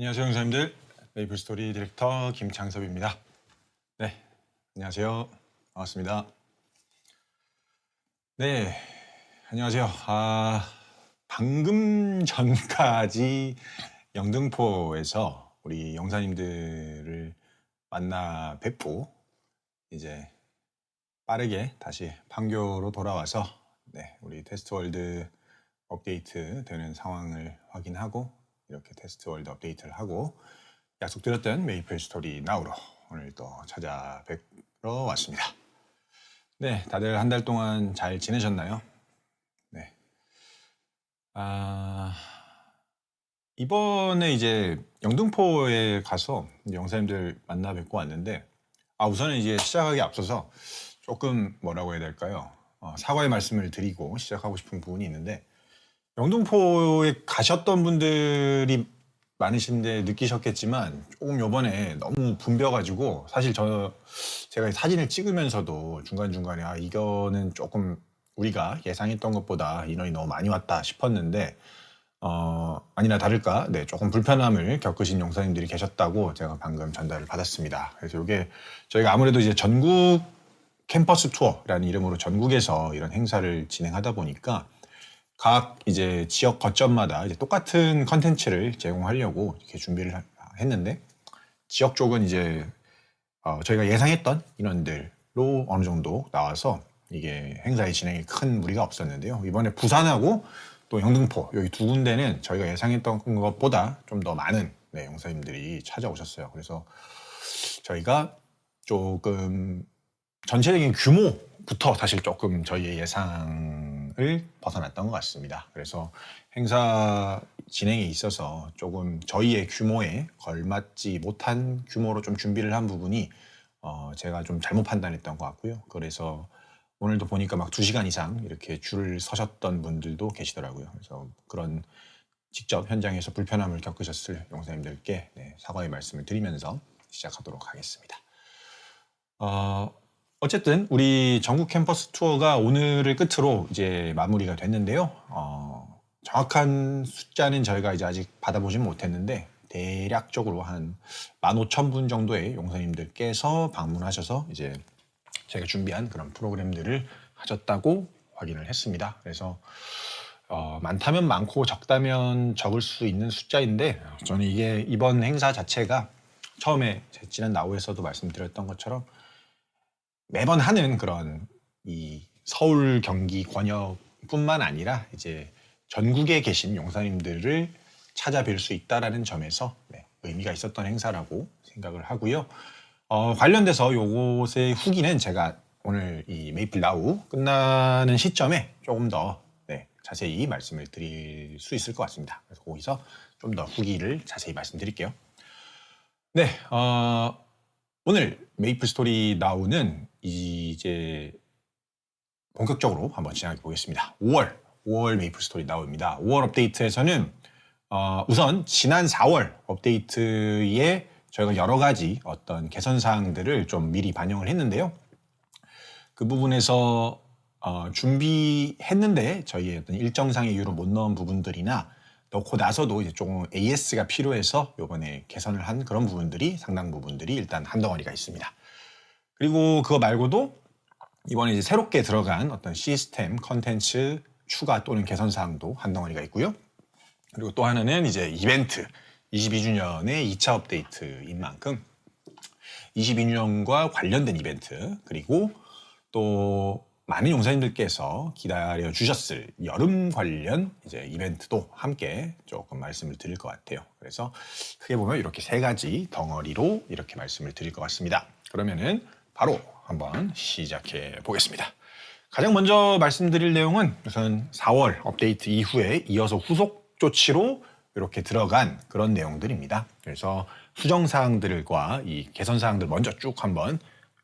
안녕하세요, 형사님들. 메이플스토리 디렉터 김창섭입니다. 네, 안녕하세요. 반갑습니다. 네, 안녕하세요. 방금 전까지 영등포에서 우리 영사님들을 만나 뵙고 이제 빠르게 다시 판교로 돌아와서 우리 테스트월드 업데이트 되는 상황을 확인하고 이렇게 테스트월드 업데이트를 하고 약속드렸던 메이플스토리 나우로 오늘 또 찾아뵙러 왔습니다. 네, 다들 한 달 동안 잘 지내셨나요? 네. 이번에 이제 영등포에 가서 영사님들 만나 뵙고 왔는데 우선은 이제 시작하기 앞서서 조금 뭐라고 해야 될까요? 사과의 말씀을 드리고 시작하고 싶은 부분이 있는데 영등포에 가셨던 분들이 많으신데 느끼셨겠지만 조금 요번에 너무 붐벼가지고 사실 제가 사진을 찍으면서도 중간중간에 이거는 조금 우리가 예상했던 것보다 인원이 너무 많이 왔다 싶었는데 아니나 다를까 조금 불편함을 겪으신 용사님들이 계셨다고 제가 방금 전달을 받았습니다. 그래서 이게 저희가 아무래도 이제 전국 캠퍼스 투어라는 이름으로 전국에서 이런 행사를 진행하다 보니까 각 이제 지역 거점마다 이제 똑같은 컨텐츠를 제공하려고 이렇게 준비를 했는데 지역 쪽은 이제 저희가 예상했던 인원들로 어느 정도 나와서 이게 행사의 진행에 큰 무리가 없었는데요. 이번에 부산하고 또 영등포 여기 두 군데는 저희가 예상했던 것보다 좀 더 많은 용사님들이 찾아오셨어요. 그래서 저희가 조금 전체적인 규모부터 사실 조금 저희의 예상을 벗어났던 것 같습니다. 그래서 행사 진행에 있어서 조금 저희의 규모에 걸맞지 못한 규모로 좀 준비를 한 부분이 제가 좀 잘못 판단했던 것 같고요. 그래서 오늘도 보니까 막 2시간 이상 이렇게 줄을 서셨던 분들도 계시더라고요. 그래서 그런 직접 현장에서 불편함을 겪으셨을 용사님들께 사과의 말씀을 드리면서 시작하도록 하겠습니다. 어쨌든 우리 전국 캠퍼스 투어가 오늘을 끝으로 이제 마무리가 됐는데요. 정확한 숫자는 저희가 이제 아직 받아보진 못했는데 대략적으로 한 15,000분 정도의 용사님들께서 방문하셔서 이제 저희가 준비한 그런 프로그램들을 하셨다고 확인을 했습니다. 그래서 많다면 많고 적다면 적을 수 있는 숫자인데 저는 이게 이번 행사 자체가 처음에 지난 나우에서도 말씀드렸던 것처럼 매번 하는 그런 이 서울, 경기, 권역뿐만 아니라 이제 전국에 계신 용사님들을 찾아뵐 수 있다라는 점에서 의미가 있었던 행사라고 생각을 하고요. 관련돼서 요것의 후기는 제가 오늘 이 메이플 나우 끝나는 시점에 조금 더 자세히 말씀을 드릴 수 있을 것 같습니다. 그래서 거기서 좀 더 후기를 자세히 말씀드릴게요. 오늘 메이플 스토리 나우는 이제 본격적으로 한번 진행해 보겠습니다. 5월 메이플 스토리 나우입니다. 5월 업데이트에서는 우선 지난 4월 업데이트에 저희가 여러 가지 어떤 개선 사항들을 좀 미리 반영을 했는데요. 그 부분에서 준비했는데 저희의 어떤 일정상의 이유로 못 넣은 부분들이나 넣고 나서도 이제 조금 AS가 필요해서 이번에 개선을 한 그런 부분들이 상당 부분들이 일단 한 덩어리가 있습니다. 그리고 그거 말고도 이번에 이제 새롭게 들어간 어떤 시스템, 컨텐츠 추가 또는 개선 사항도 한 덩어리가 있고요. 그리고 또 하나는 이제 이벤트, 22주년의 2차 업데이트인 만큼 22주년과 관련된 이벤트, 그리고 또 많은 용사님들께서 기다려 주셨을 여름 관련 이제 이벤트도 함께 조금 말씀을 드릴 것 같아요. 그래서 크게 보면 이렇게 세 가지 덩어리로 이렇게 말씀을 드릴 것 같습니다. 그러면은 바로 한번 시작해 보겠습니다. 가장 먼저 말씀드릴 내용은 우선 4월 업데이트 이후에 이어서 후속 조치로 이렇게 들어간 그런 내용들입니다. 그래서 수정 사항들과 이 개선 사항들 먼저 쭉 한번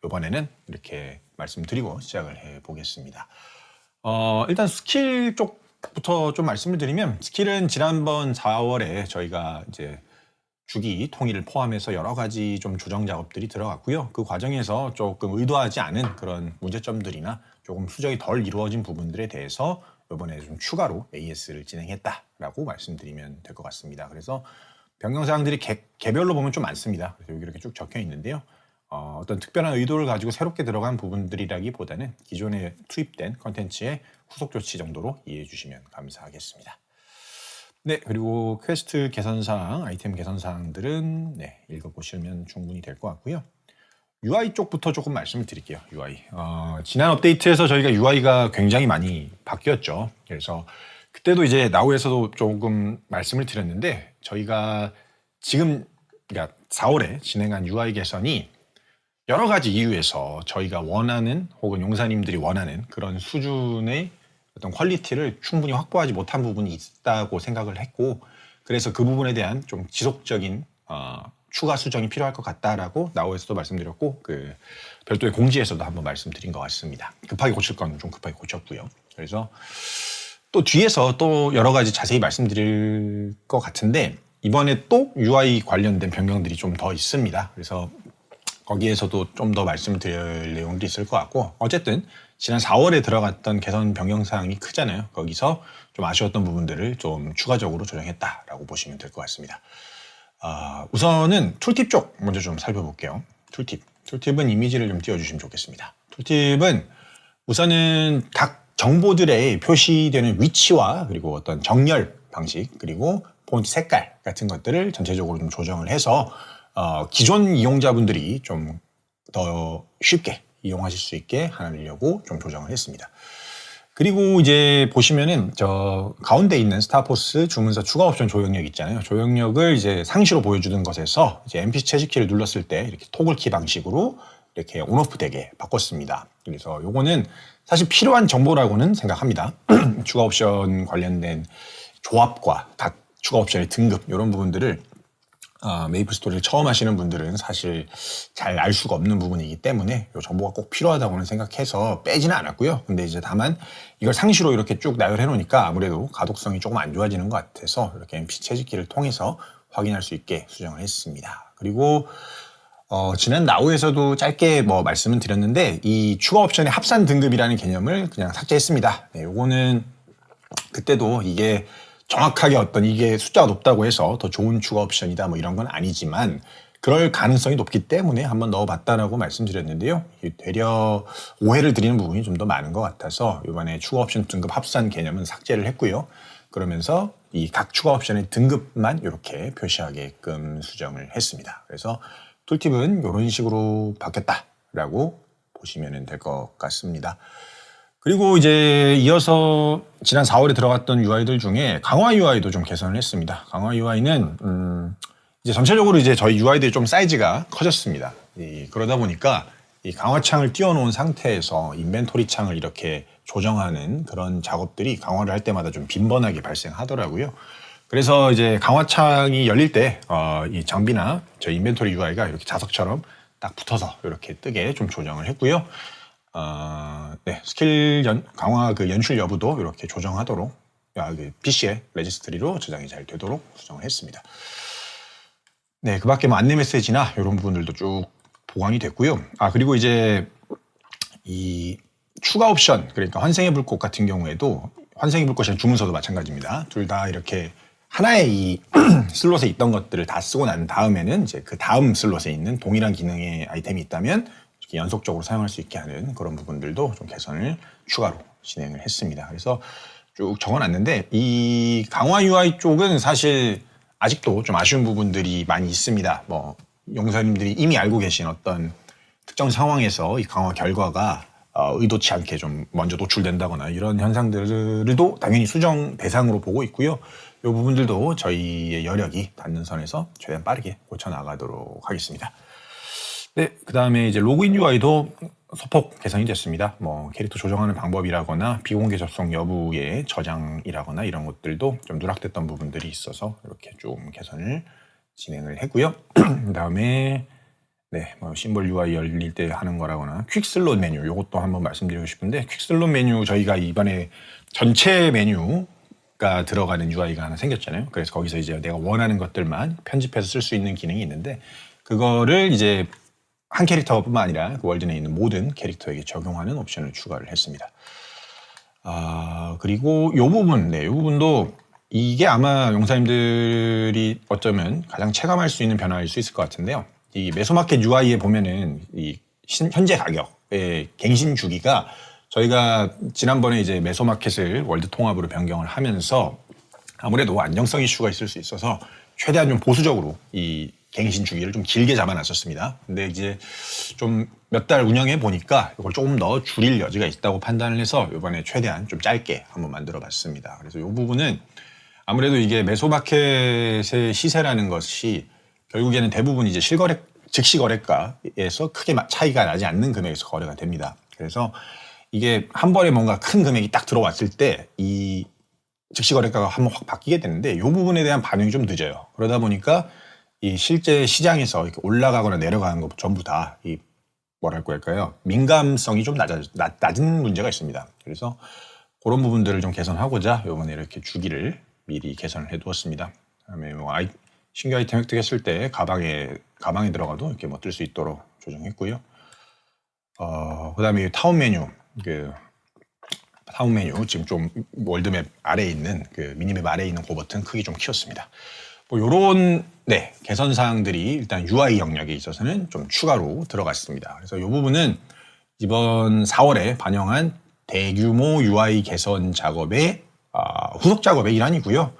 이번에는 이렇게 말씀드리고 시작을 해 보겠습니다. 일단 스킬 쪽부터 좀 말씀을 드리면 스킬은 지난번 4월에 저희가 이제 주기 통일을 포함해서 여러 가지 좀 조정 작업들이 들어갔고요. 그 과정에서 조금 의도하지 않은 그런 문제점들이나 조금 수정이 덜 이루어진 부분들에 대해서 이번에 좀 추가로 AS를 진행했다라고 말씀드리면 될 것 같습니다. 그래서 변경사항들이 개별로 보면 좀 많습니다. 그래서 여기 이렇게 쭉 적혀 있는데요. 어떤 특별한 의도를 가지고 새롭게 들어간 부분들이라기보다는 기존에 투입된 컨텐츠의 후속 조치 정도로 이해해 주시면 감사하겠습니다. 네, 그리고 퀘스트 개선사항, 아이템 개선사항들은 네, 읽어보시면 충분히 될 것 같고요. UI 쪽부터 조금 말씀을 드릴게요. UI. 지난 업데이트에서 저희가 UI가 굉장히 많이 바뀌었죠. 그래서 그때도 이제 나우에서도 조금 말씀을 드렸는데 저희가 지금 그러니까 4월에 진행한 UI 개선이 여러 가지 이유에서 저희가 원하는 혹은 용사님들이 원하는 그런 수준의 어떤 퀄리티를 충분히 확보하지 못한 부분이 있다고 생각을 했고 그래서 그 부분에 대한 좀 지속적인 추가 수정이 필요할 것 같다라고 나우에서도 말씀드렸고 그 별도의 공지에서도 한번 말씀드린 것 같습니다. 급하게 고칠 건 좀 급하게 고쳤고요. 그래서 또 뒤에서 또 여러 가지 자세히 말씀드릴 것 같은데 이번에 또 UI 관련된 변경들이 좀 더 있습니다. 그래서 거기에서도 좀 더 말씀드릴 내용들이 있을 것 같고 어쨌든 지난 4월에 들어갔던 개선 변경 사항이 크잖아요. 거기서 좀 아쉬웠던 부분들을 좀 추가적으로 조정했다라고 보시면 될 것 같습니다. 우선은 툴팁 쪽 먼저 좀 살펴볼게요. 툴팁은 이미지를 좀 띄워주시면 좋겠습니다. 툴팁은 우선은 각 정보들의 표시되는 위치와 그리고 어떤 정렬 방식 그리고 폰트 색깔 같은 것들을 전체적으로 좀 조정을 해서 기존 이용자분들이 좀 더 쉽게 이용하실 수 있게 하려고 좀 조정을 했습니다. 그리고 이제 보시면은 저 가운데 있는 스타포스 주문서 추가 옵션 조형력 있잖아요. 조형력을 이제 상시로 보여주는 것에서 이제 NPC 채식키를 눌렀을 때 이렇게 토글키 방식으로 이렇게 온오프 되게 바꿨습니다. 그래서 요거는 사실 필요한 정보라고는 생각합니다. 추가 옵션 관련된 조합과 각 추가 옵션의 등급 이런 부분들을 메이플 스토리를 처음 하시는 분들은 사실 잘 알 수가 없는 부분이기 때문에 이 정보가 꼭 필요하다고는 생각해서 빼지는 않았고요. 근데 이제 다만 이걸 상시로 이렇게 쭉 나열해 놓으니까 아무래도 가독성이 조금 안 좋아지는 것 같아서 이렇게 NPC 채집기를 통해서 확인할 수 있게 수정을 했습니다. 그리고 지난 나우에서도 짧게 말씀을 드렸는데 이 추가 옵션의 합산 등급이라는 개념을 그냥 삭제했습니다. 네, 요거는 그때도 이게 정확하게 어떤 이게 숫자가 높다고 해서 더 좋은 추가 옵션이다 이런 건 아니지만 그럴 가능성이 높기 때문에 한번 넣어봤다라고 말씀드렸는데요. 되려 오해를 드리는 부분이 좀 더 많은 것 같아서 이번에 추가 옵션 등급 합산 개념은 삭제를 했고요. 그러면서 이 각 추가 옵션의 등급만 이렇게 표시하게끔 수정을 했습니다. 그래서 툴팁은 이런 식으로 바뀌었다라고 보시면 될 것 같습니다. 그리고 이제 이어서 지난 4월에 들어갔던 UI들 중에 강화 UI도 좀 개선을 했습니다. 강화 UI는 이제 전체적으로 이제 저희 UI들이 좀 사이즈가 커졌습니다. 그러다 보니까 이 강화창을 띄워놓은 상태에서 인벤토리 창을 이렇게 조정하는 그런 작업들이 강화를 할 때마다 좀 빈번하게 발생하더라고요. 그래서 이제 강화창이 열릴 때 이 장비나 저희 인벤토리 UI가 이렇게 자석처럼 딱 붙어서 이렇게 뜨게 좀 조정을 했고요. 네, 스킬 강화 그 연출 여부도 이렇게 조정하도록 PC의 레지스트리로 저장이 잘 되도록 수정을 했습니다. 네, 그 밖에 안내 메시지나 이런 부분들도 쭉 보강이 됐고요. 그리고 이제 이 추가 옵션, 그러니까 환생의 불꽃 같은 경우에도 환생의 불꽃이랑 주문서도 마찬가지입니다. 둘 다 이렇게 하나의 이 슬롯에 있던 것들을 다 쓰고 난 다음에는 이제 그 다음 슬롯에 있는 동일한 기능의 아이템이 있다면 이렇게 연속적으로 사용할 수 있게 하는 그런 부분들도 좀 개선을 추가로 진행을 했습니다. 그래서 쭉 적어놨는데 이 강화 UI 쪽은 사실 아직도 좀 아쉬운 부분들이 많이 있습니다. 용사님들이 이미 알고 계신 어떤 특정 상황에서 이 강화 결과가 의도치 않게 좀 먼저 노출된다거나 이런 현상들도 당연히 수정 대상으로 보고 있고요. 이 부분들도 저희의 여력이 닿는 선에서 최대한 빠르게 고쳐나가도록 하겠습니다. 네, 그 다음에 이제 로그인 UI도 소폭 개선이 됐습니다. 캐릭터 조정하는 방법이라거나 비공개 접속 여부의 저장이라거나 이런 것들도 좀 누락됐던 부분들이 있어서 이렇게 좀 개선을 진행을 했고요. 그 다음에 네, 심볼 UI 열릴 때 하는 거라거나 퀵 슬롯 메뉴 이것도 한번 말씀드리고 싶은데 퀵 슬롯 메뉴 저희가 이번에 전체 메뉴가 들어가는 UI가 하나 생겼잖아요. 그래서 거기서 이제 내가 원하는 것들만 편집해서 쓸 수 있는 기능이 있는데 그거를 이제 한 캐릭터뿐만 아니라 그 월드 내에 있는 모든 캐릭터에게 적용하는 옵션을 추가를 했습니다. 그리고 이 부분, 이 부분도 이게 아마 용사님들이 어쩌면 가장 체감할 수 있는 변화일 수 있을 것 같은데요. 이 메소마켓 UI에 보면은 이 현재 가격의 갱신 주기가 저희가 지난번에 이제 메소마켓을 월드 통합으로 변경을 하면서 아무래도 안정성 이슈가 있을 수 있어서 최대한 좀 보수적으로 이 갱신 주기를 좀 길게 잡아놨었습니다. 근데 이제 좀 몇 달 운영해 보니까 이걸 조금 더 줄일 여지가 있다고 판단을 해서 이번에 최대한 좀 짧게 한번 만들어 봤습니다. 그래서 이 부분은 아무래도 이게 메소마켓의 시세라는 것이 결국에는 대부분 이제 실거래, 즉시 거래가에서 크게 차이가 나지 않는 금액에서 거래가 됩니다. 그래서 이게 한 번에 뭔가 큰 금액이 딱 들어왔을 때 이 즉시 거래가가 한번 확 바뀌게 되는데 이 부분에 대한 반응이 좀 늦어요. 그러다 보니까 이 실제 시장에서 이렇게 올라가거나 내려가는 것 전부 다 이 뭐랄까 할까요? 민감성이 좀 낮은 문제가 있습니다. 그래서 그런 부분들을 좀 개선하고자 이번에 이렇게 주기를 미리 개선을 해 두었습니다. 그다음에 뭐 신규 아이템 획득했을 때 가방에 들어가도 이렇게 뭐 뜰 수 있도록 조정했고요. 그다음에 타운 메뉴 타운 메뉴 지금 좀 월드맵 아래에 있는 그 미니맵 아래에 있는 그 버튼 크기 좀 키웠습니다. 뭐 요런 개선 사항들이 일단 UI 영역에 있어서는 좀 추가로 들어갔습니다. 그래서 이 부분은 이번 4월에 반영한 대규모 UI 개선 작업의 후속 작업의 일환이고요.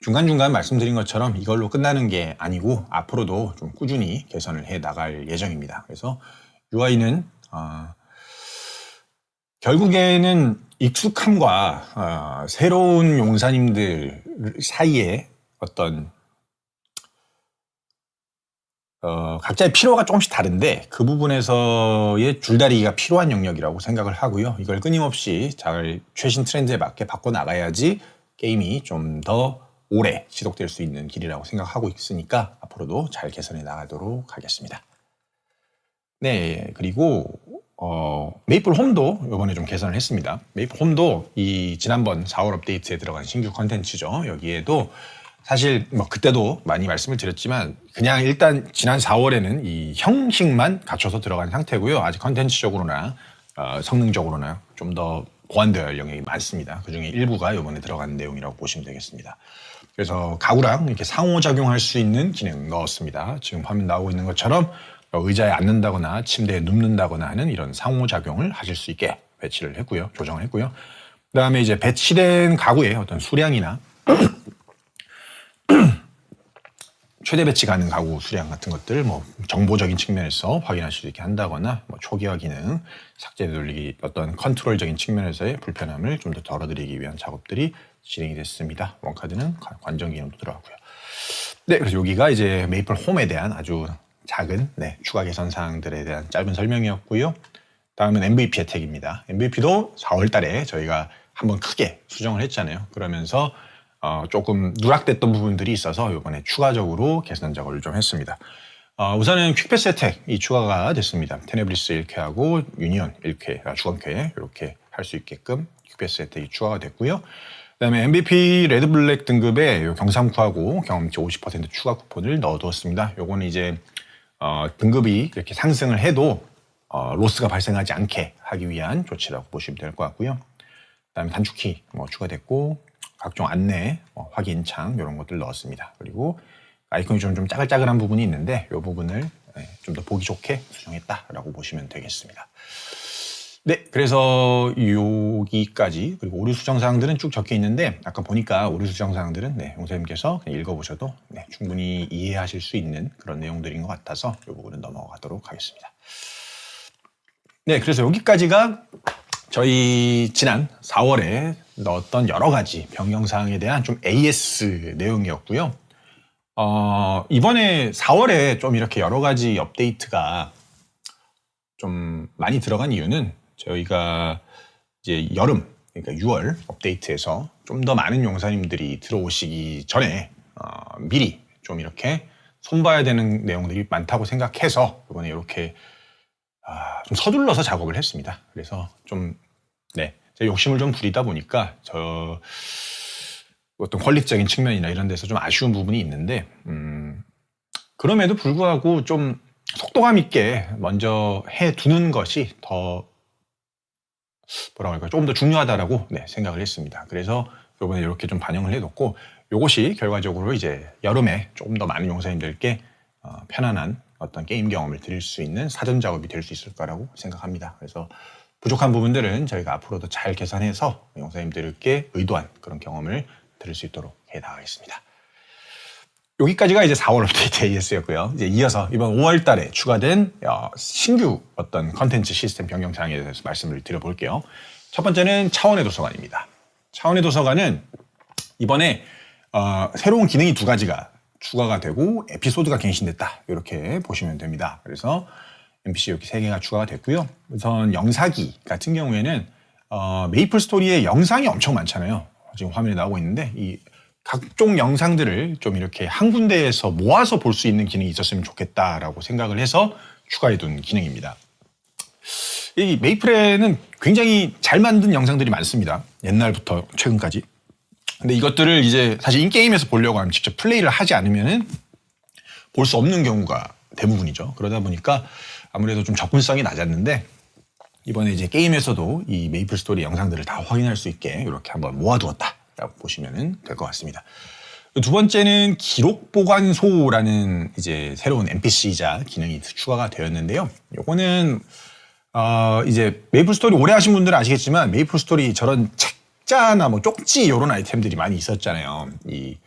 중간중간 말씀드린 것처럼 이걸로 끝나는 게 아니고 앞으로도 좀 꾸준히 개선을 해 나갈 예정입니다. 그래서 UI는 결국에는 익숙함과 새로운 용사님들 사이에 어떤 각자의 필요가 조금씩 다른데 그 부분에서의 줄다리기가 필요한 영역이라고 생각을 하고요. 이걸 끊임없이 잘 최신 트렌드에 맞게 바꿔나가야지 게임이 좀 더 오래 지속될 수 있는 길이라고 생각하고 있으니까 앞으로도 잘 개선해 나가도록 하겠습니다. 네, 그리고 메이플 홈도 이번에 좀 개선을 했습니다. 메이플 홈도 이 지난번 4월 업데이트에 들어간 신규 컨텐츠죠. 여기에도 사실 뭐 그때도 많이 말씀을 드렸지만 그냥 일단 지난 4월에는 이 형식만 갖춰서 들어간 상태고요. 아직 컨텐츠적으로나 성능적으로나 좀 더 보완되어야 할 영역이 많습니다. 그중에 일부가 이번에 들어간 내용이라고 보시면 되겠습니다. 그래서 가구랑 이렇게 상호작용할 수 있는 기능 넣었습니다. 지금 화면 나오고 있는 것처럼 의자에 앉는다거나 침대에 눕는다거나 하는 이런 상호작용을 하실 수 있게 배치를 했고요. 조정을 했고요. 그다음에 이제 배치된 가구의 어떤 수량이나 최대 배치 가능 가구 수량 같은 것들 뭐 정보적인 측면에서 확인할 수 있게 한다거나 뭐 초기화 기능, 삭제 돌리기 어떤 컨트롤적인 측면에서의 불편함을 좀 더 덜어드리기 위한 작업들이 진행이 됐습니다. 원카드는 관전 기능도 들어가고요. 네, 그래서 여기가 이제 메이플 홈에 대한 아주 작은 추가 개선 사항들에 대한 짧은 설명이었고요. 다음은 MVP 혜택입니다. MVP도 4월 달에 저희가 한번 크게 수정을 했잖아요. 그러면서 조금 누락됐던 부분들이 있어서 이번에 추가적으로 개선 작업을 좀 했습니다. 우선은 퀵패스 혜택이 추가가 됐습니다. 테네브리스 1쾌하고 유니온 1쾌, 주간쾌 이렇게 할 수 있게끔 퀵패스 혜택이 추가가 됐고요. 그다음에 MVP 레드블랙 등급에 경상쿠하고 경험치 50% 추가 쿠폰을 넣어두었습니다. 요거는 이제 등급이 이렇게 상승을 해도 로스가 발생하지 않게 하기 위한 조치라고 보시면 될 것 같고요. 그다음에 단축키 추가됐고 각종 안내, 확인 창 이런 것들 넣었습니다. 그리고 아이콘이 좀 짜글짜글한 부분이 있는데 이 부분을 좀 더 보기 좋게 수정했다라고 보시면 되겠습니다. 네, 그래서 여기까지 그리고 오류 수정 사항들은 쭉 적혀 있는데 아까 보니까 오류 수정 사항들은 용사님께서 그냥 읽어보셔도 충분히 이해하실 수 있는 그런 내용들인 것 같아서 이 부분은 넘어가도록 하겠습니다. 네, 그래서 여기까지가 저희 지난 4월에 넣었던 여러 가지 변경 사항에 대한 좀 AS 내용이었고요. 이번에 4월에 좀 이렇게 여러 가지 업데이트가 좀 많이 들어간 이유는 저희가 이제 여름, 그러니까 6월 업데이트에서 좀 더 많은 용사님들이 들어오시기 전에 미리 좀 이렇게 손봐야 되는 내용들이 많다고 생각해서 이번에 이렇게 좀 서둘러서 작업을 했습니다. 그래서 좀 제가 욕심을 좀 부리다 보니까 어떤 권리적인 측면이나 이런 데서 좀 아쉬운 부분이 있는데 그럼에도 불구하고 좀 속도감 있게 먼저 해두는 것이 더 뭐라고 할까요? 조금 더 중요하다라고 생각을 했습니다. 그래서 이번에 이렇게 좀 반영을 해뒀고 요것이 결과적으로 이제 여름에 조금 더 많은 용사님들께 편안한 어떤 게임 경험을 드릴 수 있는 사전 작업이 될 수 있을 거라고 생각합니다. 그래서 부족한 부분들은 저희가 앞으로도 잘 개선해서 용사님들께 의도한 그런 경험을 드릴 수 있도록 해 나가겠습니다. 여기까지가 이제 4월 업데이트 AS였고요. 이제 이어서 이번 5월 달에 추가된 신규 어떤 컨텐츠 시스템 변경 사항에 대해서 말씀을 드려볼게요. 첫 번째는 차원의 도서관입니다. 차원의 도서관은 이번에 새로운 기능이 2가지가 추가가 되고 에피소드가 갱신됐다. 이렇게 보시면 됩니다. 그래서 NPC 이렇게 3개가 추가가 됐고요. 우선 영사기 같은 경우에는 메이플 스토리에 영상이 엄청 많잖아요. 지금 화면에 나오고 있는데 이 각종 영상들을 좀 이렇게 한 군데에서 모아서 볼 수 있는 기능이 있었으면 좋겠다라고 생각을 해서 추가해둔 기능입니다. 이 메이플에는 굉장히 잘 만든 영상들이 많습니다. 옛날부터 최근까지. 근데 이것들을 이제 사실 인게임에서 보려고 하면 직접 플레이를 하지 않으면은 볼 수 없는 경우가 대부분이죠. 그러다 보니까 아무래도 좀 접근성이 낮았는데 이번에 이제 게임에서도 이 메이플 스토리 영상들을 다 확인할 수 있게 이렇게 한번 모아두었다라고 보시면 될 것 같습니다. 2번째는 기록 보관소라는 이제 새로운 NPC이자 기능이 추가가 되었는데요. 요거는 이제 메이플 스토리 오래 하신 분들은 아시겠지만 메이플 스토리 저런 책자나 뭐 쪽지 이런 아이템들이 많이 있었잖아요. 이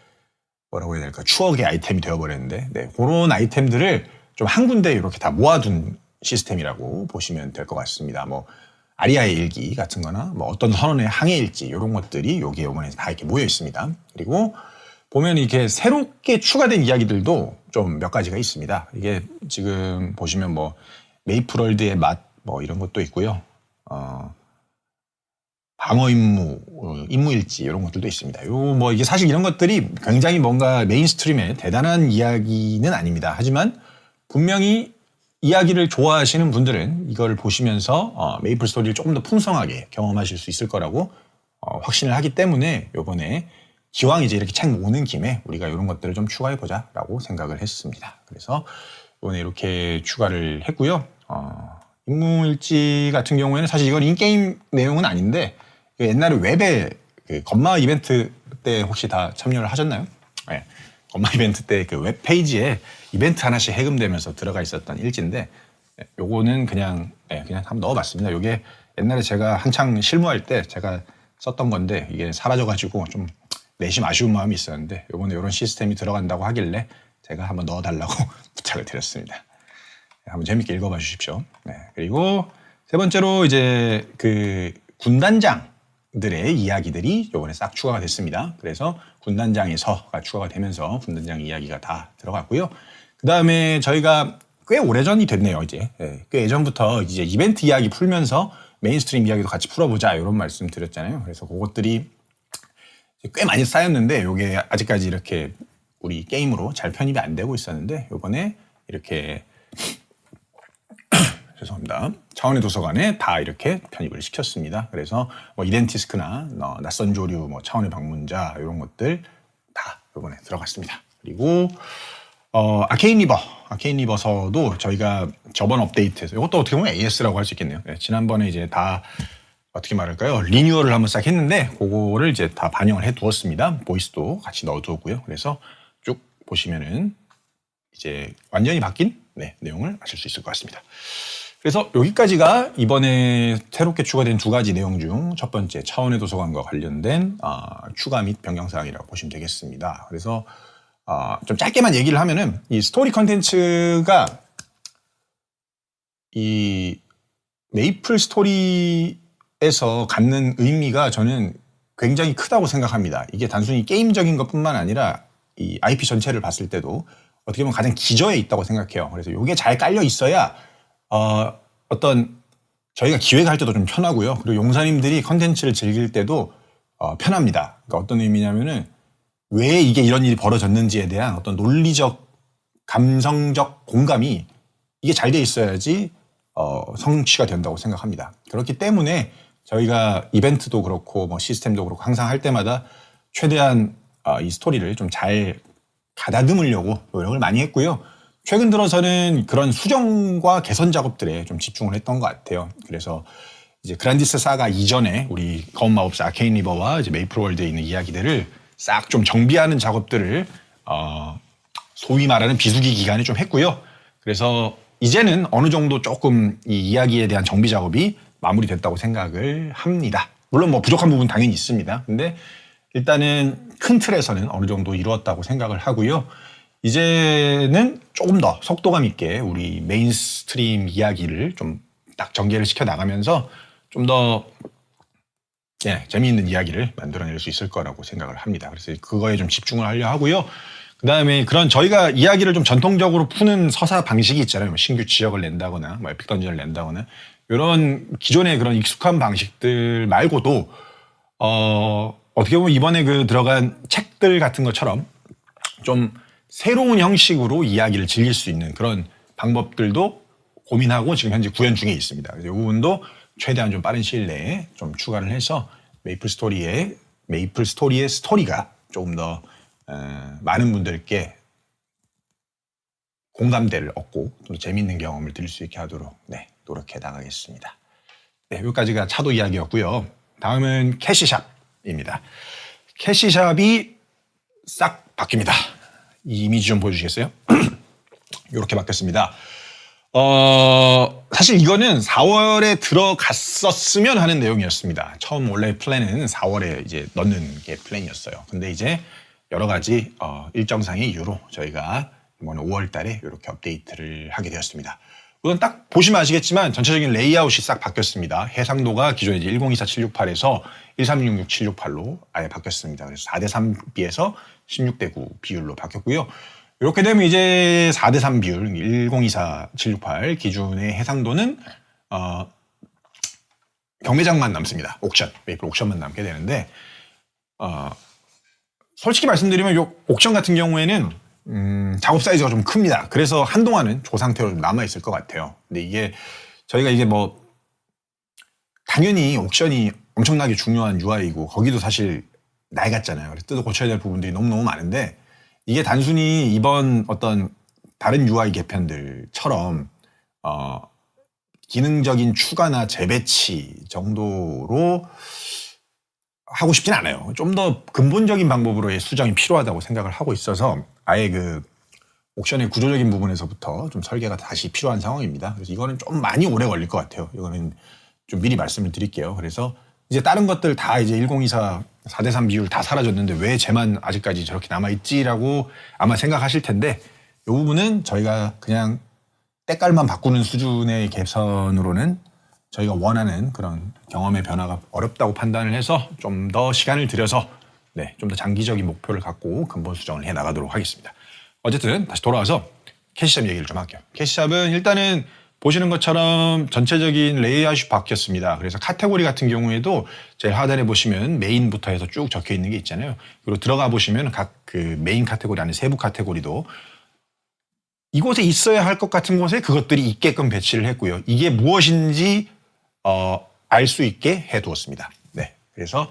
뭐라고 해야 될까 추억의 아이템이 되어버렸는데 그런 아이템들을 좀 한 군데 이렇게 다 모아둔 시스템이라고 보시면 될 것 같습니다. 뭐 아리아의 일기 같은 거나 뭐 어떤 선원의 항해일지 이런 것들이 여기에 이번에 다 이렇게 모여 있습니다. 그리고 보면 이렇게 새롭게 추가된 이야기들도 좀 몇 가지가 있습니다. 이게 지금 보시면 뭐 메이플월드의 맛 뭐 이런 것도 있고요. 방어 임무일지 이런 것들도 있습니다. 뭐 이게 사실 이런 것들이 굉장히 뭔가 메인스트림의 대단한 이야기는 아닙니다. 하지만 분명히 이야기를 좋아하시는 분들은 이걸 보시면서 메이플 스토리를 조금 더 풍성하게 경험하실 수 있을 거라고 확신을 하기 때문에 이번에 기왕 이제 이렇게 책 모으는 김에 우리가 이런 것들을 좀 추가해보자라고 생각을 했습니다. 그래서 이번에 이렇게 추가를 했고요. 임무일지 같은 경우에는 사실 이건 인게임 내용은 아닌데 옛날에 웹에 그 건마 이벤트 때 혹시 다 참여를 하셨나요? 네. 건마 이벤트 때 그 웹 페이지에 이벤트 하나씩 해금되면서 들어가 있었던 일지인데 요거는 그냥 한번 넣어봤습니다. 요게 옛날에 제가 한창 실무할 때 제가 썼던 건데 이게 사라져가지고 좀 내심 아쉬운 마음이 있었는데 요번에 이런 시스템이 들어간다고 하길래 제가 한번 넣어달라고 부탁을 드렸습니다. 한번 재밌게 읽어봐 주십시오. 네. 그리고 세 번째로 이제 그 군단장들의 이야기들이 요번에 싹 추가가 됐습니다. 그래서 군단장의 서가 추가가 되면서 군단장 이야기가 다 들어갔고요. 그 다음에 저희가 꽤 오래전이 됐네요, 이제. 네. 꽤 예전부터 이제 이벤트 이야기 풀면서 메인스트림 이야기도 같이 풀어보자 이런 말씀 드렸잖아요. 그래서 그것들이 꽤 많이 쌓였는데 요게 아직까지 이렇게 우리 게임으로 잘 편입이 안 되고 있었는데 요번에 이렇게 죄송합니다. 차원의 도서관에 다 이렇게 편입을 시켰습니다. 그래서 뭐 이덴티스크나 낯선 조류, 뭐 차원의 방문자 이런 것들 다 이번에 들어갔습니다. 그리고 아케인 리버서도 저희가 저번 업데이트에서 이것도 어떻게 보면 AS라고 할 수 있겠네요. 네, 지난번에 이제 다 어떻게 말할까요? 리뉴얼을 한번 싹 했는데 그거를 이제 다 반영을 해 두었습니다. 보이스도 같이 넣어 두었고요. 그래서 쭉 보시면은 이제 완전히 바뀐 내용을 아실 수 있을 것 같습니다. 그래서 여기까지가 이번에 새롭게 추가된 2가지 내용 중 첫 번째 차원의 도서관과 관련된 추가 및 변경 사항이라고 보시면 되겠습니다. 그래서 좀 짧게만 얘기를 하면은 이 스토리 컨텐츠가 이 메이플 스토리에서 갖는 의미가 저는 굉장히 크다고 생각합니다. 이게 단순히 게임적인 것뿐만 아니라 이 IP 전체를 봤을 때도 어떻게 보면 가장 기저에 있다고 생각해요. 그래서 이게 잘 깔려 있어야 어떤 저희가 기획할 때도 좀 편하고요. 그리고 용사님들이 컨텐츠를 즐길 때도 편합니다. 그러니까 어떤 의미냐면은 왜 이게 이런 일이 벌어졌는지에 대한 어떤 논리적, 감성적 공감이 이게 잘 돼 있어야지 성취가 된다고 생각합니다. 그렇기 때문에 저희가 이벤트도 그렇고 뭐 시스템도 그렇고 항상 할 때마다 최대한 이 스토리를 좀 잘 가다듬으려고 노력을 많이 했고요. 최근 들어서는 그런 수정과 개선 작업들에 좀 집중을 했던 것 같아요. 그래서 이제 그란디스 사가 이전에 우리 검은 마법사 아케인 리버와 이제 메이플 월드에 있는 이야기들을 싹 좀 정비하는 작업들을 소위 말하는 비수기 기간에 좀 했고요. 그래서 이제는 어느 정도 조금 이 이야기에 대한 정비 작업이 마무리됐다고 생각을 합니다. 물론 뭐 부족한 부분 당연히 있습니다. 근데 일단은 큰 틀에서는 어느 정도 이루었다고 생각을 하고요. 이제는 조금 더 속도감 있게 우리 메인스트림 이야기를 좀 딱 전개를 시켜 나가면서 좀 더 재미있는 이야기를 만들어낼 수 있을 거라고 생각을 합니다. 그래서 그거에 좀 집중을 하려 하고요. 그 다음에 그런 저희가 이야기를 좀 전통적으로 푸는 서사 방식이 있잖아요. 뭐 신규 지역을 낸다거나, 뭐 에픽 던전을 낸다거나, 이런 기존의 그런 익숙한 방식들 말고도, 어떻게 보면 이번에 그 들어간 책들 같은 것처럼 좀 새로운 형식으로 이야기를 즐길 수 있는 그런 방법들도 고민하고 지금 현재 구현 중에 있습니다. 그래서 이 부분도 최대한 좀 빠른 시일 내에 좀 추가를 해서 메이플 스토리의 스토리가 조금 더 많은 분들께 공감대를 얻고 또 재미있는 경험을 드릴 수 있게 하도록 노력해 나가겠습니다. 네, 여기까지가 차도 이야기였고요. 다음은 캐시샵입니다. 캐시샵이 싹 바뀝니다. 이 이미지 좀 보여주시겠어요? 이렇게 바뀌었습니다. 사실 이거는 4월에 들어갔었으면 하는 내용이었습니다. 처음 원래 플랜은 4월에 이제 넣는 게 플랜이었어요. 근데 이제 여러 가지 일정상의 이유로 저희가 이번 5월 달에 이렇게 업데이트를 하게 되었습니다. 우선 딱 보시면 아시겠지만 전체적인 레이아웃이 싹 바뀌었습니다. 해상도가 기존에 이제 1024-768에서 1366-768로 아예 바뀌었습니다. 그래서 4대3비에서 16대9 비율로 바뀌었고요. 이렇게 되면 이제 4대3 비율 1024-768 기준의 해상도는 경매장만 남습니다. 옥션, 메이플 옥션만 남게 되는데 솔직히 말씀드리면 이 옥션 같은 경우에는 작업 사이즈가 좀 큽니다. 그래서 한동안은 조 상태로 남아있을 것 같아요. 근데 이게 저희가 이게 뭐 당연히 옥션이 엄청나게 중요한 UI이고 거기도 사실 낡았잖아요. 그래서 뜯어 고쳐야 될 부분들이 너무너무 많은데 이게 단순히 이번 어떤 다른 UI 개편들처럼 기능적인 추가나 재배치 정도로 하고 싶진 않아요. 좀 더 근본적인 방법으로의 수정이 필요하다고 생각을 하고 있어서 아예 그 옥션의 구조적인 부분에서부터 좀 설계가 다시 필요한 상황입니다. 그래서 이거는 좀 많이 오래 걸릴 것 같아요. 이거는 좀 미리 말씀을 드릴게요. 그래서 이제 다른 것들 다 이제 1024 4대3 비율 다 사라졌는데 왜 쟤만 아직까지 저렇게 남아있지라고 아마 생각하실 텐데 이 부분은 저희가 그냥 때깔만 바꾸는 수준의 개선으로는 저희가 원하는 그런 경험의 변화가 어렵다고 판단을 해서 좀 더 시간을 들여서 좀 더 장기적인 목표를 갖고 근본 수정을 해 나가도록 하겠습니다. 어쨌든 다시 돌아와서 캐시샵 얘기를 좀 할게요. 캐시샵은 일단은 보시는 것처럼 전체적인 레이아웃이 바뀌었습니다. 그래서 카테고리 같은 경우에도 제일 하단에 보시면 메인부터 해서 쭉 적혀 있는 게 있잖아요. 그리고 들어가 보시면 각 그 메인 카테고리 안에 세부 카테고리도 이곳에 있어야 할 것 같은 곳에 그것들이 있게끔 배치를 했고요. 이게 무엇인지 알 수 있게 해두었습니다. 네, 그래서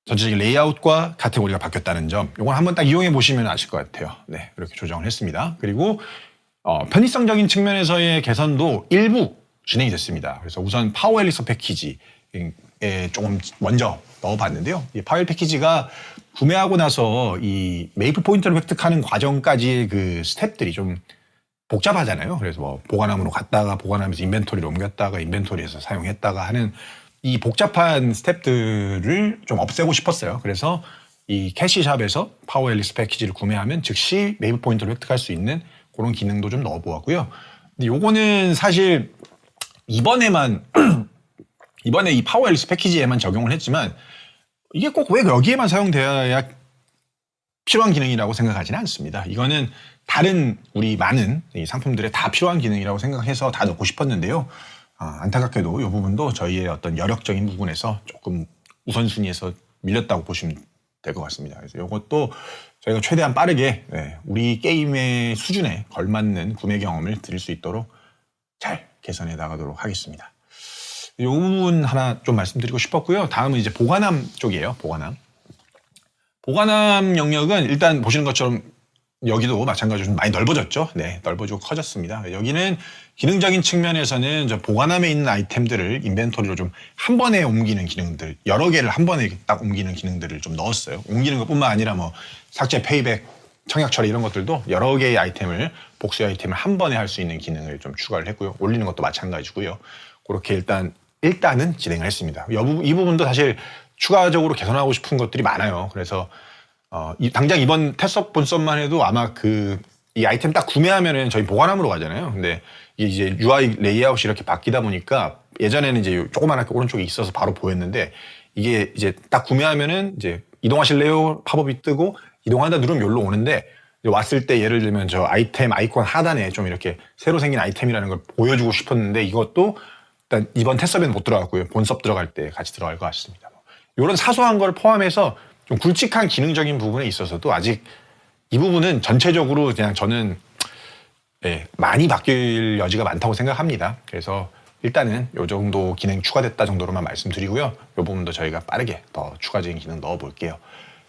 전체적인 레이아웃과 카테고리가 바뀌었다는 점, 이건 한번 딱 이용해 보시면 아실 것 같아요. 네, 이렇게 조정을 했습니다. 그리고 편의성적인 측면에서의 개선도 일부 진행이 됐습니다. 그래서 우선 파워 엘리서 패키지에 조금 먼저 넣어봤는데요. 이 파워 패키지가 구매하고 나서 이 메이플 포인트를 획득하는 과정까지의 그 스텝들이 좀 복잡하잖아요. 그래서 뭐 보관함으로 갔다가 보관하면서 인벤토리로 옮겼다가 인벤토리에서 사용했다가 하는 이 복잡한 스텝들을 좀 없애고 싶었어요. 그래서 이 캐시샵에서 파워 앨리스 패키지를 구매하면 즉시 메이플 포인트를 획득할 수 있는 그런 기능도 좀 넣어보았고요. 근데 요거는 사실 이번에 이 파워 앨리스 패키지에만 적용을 했지만 이게 꼭 왜 여기에만 사용되어야 필요한 기능이라고 생각하지는 않습니다. 이거는 다른 우리 많은 이 상품들에 다 필요한 기능이라고 생각해서 다 넣고 싶었는데요. 안타깝게도 이 부분도 저희의 어떤 여력적인 부분에서 조금 우선순위에서 밀렸다고 보시면 될 것 같습니다. 그래서 이것도 저희가 최대한 빠르게 우리 게임의 수준에 걸맞는 구매 경험을 드릴 수 있도록 잘 개선해 나가도록 하겠습니다. 이 부분 하나 좀 말씀드리고 싶었고요. 다음은 이제 보관함 쪽이에요. 보관함 영역은 일단 보시는 것처럼 여기도 마찬가지로 좀 많이 넓어졌죠. 네, 넓어지고 커졌습니다. 여기는 기능적인 측면에서는 저 보관함에 있는 아이템들을 인벤토리로 좀 한 번에 옮기는 기능들, 여러 개를 한 번에 딱 옮기는 기능들을 좀 넣었어요. 옮기는 것뿐만 아니라 뭐 삭제, 페이백, 청약 처리 이런 것들도 여러 개의 아이템을, 복수 아이템을 한 번에 할 수 있는 기능을 좀 추가를 했고요. 올리는 것도 마찬가지고요. 그렇게 일단은 진행을 했습니다. 이 부분도 사실 추가적으로 개선하고 싶은 것들이 많아요. 그래서 당장 이번 테스트 본썸만 해도 아마 이 아이템 딱 구매하면은 저희 보관함으로 가잖아요. 근데 이게 이제 UI 레이아웃이 이렇게 바뀌다 보니까 예전에는 이제 조그만하게 오른쪽에 있어서 바로 보였는데 이게 이제 딱 구매하면은 이제 이동하실래요? 팝업이 뜨고 이동한다 누르면 여기로 오는데 왔을 때 예를 들면 저 아이템 아이콘 하단에 좀 이렇게 새로 생긴 아이템이라는 걸 보여주고 싶었는데 이것도 일단 이번 테스트에는 못 들어갔고요. 본섭 들어갈 때 같이 들어갈 것 같습니다. 이런 사소한 걸 포함해서 좀 굵직한 기능적인 부분에 있어서도 아직 이 부분은 전체적으로 그냥 저는 많이 바뀔 여지가 많다고 생각합니다. 그래서 일단은 이 정도 기능 추가됐다 정도로만 말씀드리고요. 이 부분도 저희가 빠르게 더 추가적인 기능 넣어볼게요.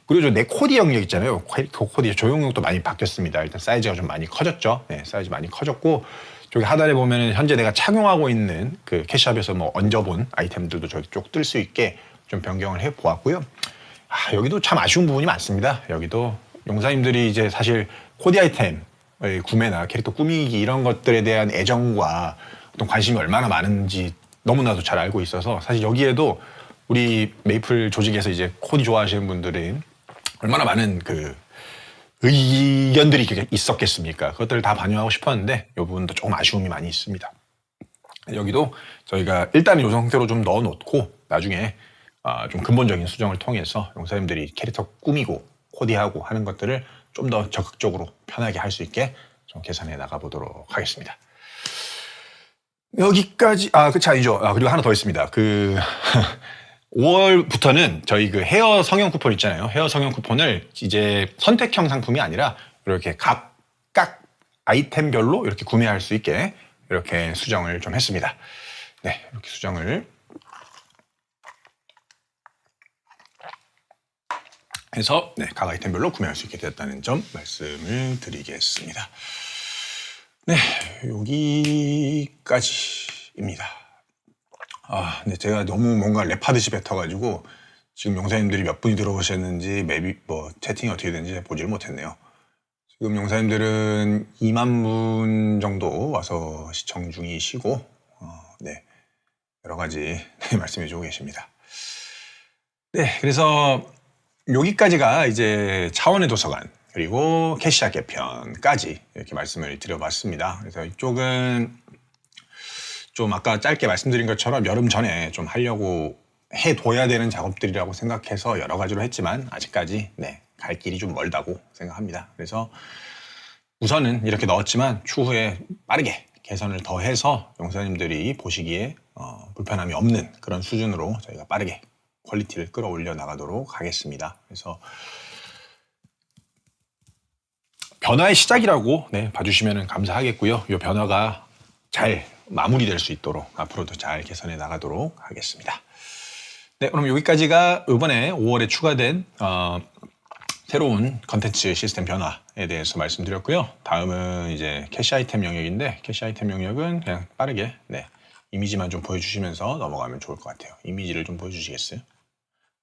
그리고 저 네코디 영역 있잖아요. 코디 조형력도 많이 바뀌었습니다. 일단 사이즈가 좀 많이 커졌죠. 네, 사이즈 많이 커졌고 저기 하단에 보면은 현재 내가 착용하고 있는 그 캐시샵에서 뭐 얹어본 아이템들도 저기 쪽 뜰 수 있게 좀 변경을 해 보았고요. 여기도 참 아쉬운 부분이 많습니다. 여기도 용사님들이 이제 사실 코디 아이템 구매나 캐릭터 꾸미기 이런 것들에 대한 애정과 어떤 관심이 얼마나 많은지 너무나도 잘 알고 있어서 사실 여기에도 우리 메이플 조직에서 이제 코디 좋아하시는 분들은 얼마나 많은 의견들이 있었겠습니까? 그것들을 다 반영하고 싶었는데 이 부분도 조금 아쉬움이 많이 있습니다. 여기도 저희가 일단 이 상태로 좀 넣어놓고 나중에 좀 근본적인 수정을 통해서 용사님들이 캐릭터 꾸미고 코디하고 하는 것들을 좀 더 적극적으로 편하게 할 수 있게 좀 개선해 나가보도록 하겠습니다. 여기까지 그치 아니죠. 그리고 하나 더 있습니다. 5월부터는 저희 헤어 성형 쿠폰 있잖아요. 헤어 성형 쿠폰을 이제 선택형 상품이 아니라 이렇게 각각 아이템별로 이렇게 구매할 수 있게 이렇게 수정을 좀 했습니다. 네, 이렇게 수정을 해서 각 아이템별로 구매할 수 있게 됐다는 점 말씀을 드리겠습니다. 네, 여기까지입니다. 근데 제가 너무 뭔가 랩하듯이 뱉어가지고 지금 용사님들이 몇 분이 들어오셨는지 채팅이 어떻게 되는지 보지를 못했네요. 지금 용사님들은 2만 분 정도 와서 시청 중이시고 네, 여러 가지 말씀해주고 계십니다. 네, 그래서 여기까지가 이제 차원의 도서관 그리고 캐시아 개편까지 이렇게 말씀을 드려봤습니다. 그래서 이쪽은 좀 아까 짧게 말씀드린 것처럼 여름 전에 좀 하려고 해둬야 되는 작업들이라고 생각해서 여러 가지로 했지만 아직까지 갈 길이 좀 멀다고 생각합니다. 그래서 우선은 이렇게 넣었지만 추후에 빠르게 개선을 더 해서 용사님들이 보시기에 불편함이 없는 그런 수준으로 저희가 빠르게 퀄리티를 끌어올려 나가도록 하겠습니다. 그래서 변화의 시작이라고 봐주시면 감사하겠고요. 이 변화가 잘 마무리될 수 있도록 앞으로도 잘 개선해 나가도록 하겠습니다. 네, 그럼 여기까지가 이번에 5월에 추가된 새로운 컨텐츠 시스템 변화에 대해서 말씀드렸고요. 다음은 이제 캐시 아이템 영역인데 캐시 아이템 영역은 그냥 빠르게 이미지만 좀 보여주시면서 넘어가면 좋을 것 같아요. 이미지를 좀 보여주시겠어요?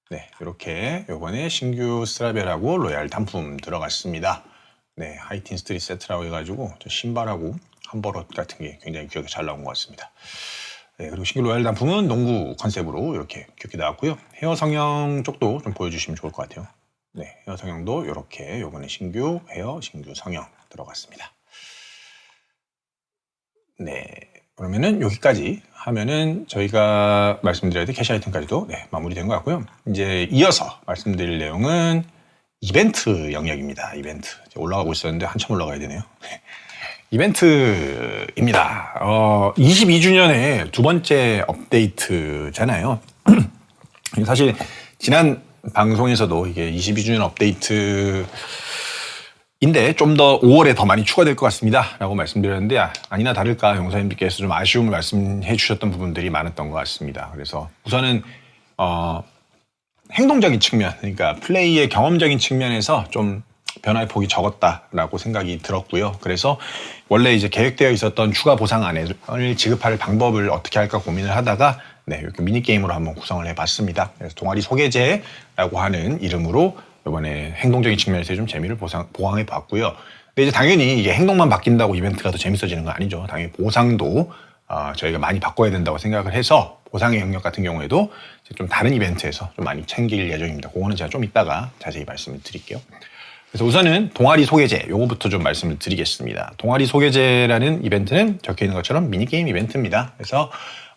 네, 이렇게 이번에 신규 스트라벨하고 로얄 단품 들어갔습니다. 네, 하이틴 스트릿 세트라고 해가지고 저 신발하고 한버릇 같은 게 굉장히 귀엽게 잘 나온 것 같습니다. 네, 그리고 신규 로얄 단품은 농구 컨셉으로 이렇게 귀엽게 나왔고요. 헤어 성형 쪽도 좀 보여주시면 좋을 것 같아요. 네, 헤어 성형도 이렇게 이번에 신규 헤어, 신규 성형 들어갔습니다. 네, 그러면은 여기까지 하면은 저희가 말씀드려야 될 캐시 아이템까지도 마무리된 것 같고요. 이제 이어서 말씀드릴 내용은 이벤트 영역입니다. 이벤트 올라가고 있었는데 한참 올라가야 되네요. 이벤트입니다. 22주년의 두 번째 업데이트잖아요. 사실 지난 방송에서도 이게 22주년 업데이트인데 좀 더 5월에 더 많이 추가될 것 같습니다 라고 말씀드렸는데 아니나 다를까 용사님들께서 좀 아쉬움을 말씀해 주셨던 부분들이 많았던 것 같습니다. 그래서 우선은 행동적인 측면, 그러니까 플레이의 경험적인 측면에서 좀 변화의 폭이 적었다라고 생각이 들었고요. 그래서 원래 이제 계획되어 있었던 추가 보상안을 지급할 방법을 어떻게 할까 고민을 하다가 네, 이렇게 미니게임으로 한번 구성을 해봤습니다. 그래서 동아리 소개제라고 하는 이름으로 이번에 행동적인 측면에서 좀 재미를 보강해봤고요. 근데 이제 당연히 이게 행동만 바뀐다고 이벤트가 더 재밌어지는 건 아니죠. 당연히 보상도 저희가 많이 바꿔야 된다고 생각을 해서 보상의 영역 같은 경우에도 좀 다른 이벤트에서 좀 많이 챙길 예정입니다. 그거는 제가 좀 이따가 자세히 말씀을 드릴게요. 그래서 우선은 동아리 소개제 요거부터 좀 말씀을 드리겠습니다. 동아리 소개제라는 이벤트는 적혀 있는 것처럼 미니게임 이벤트입니다. 그래서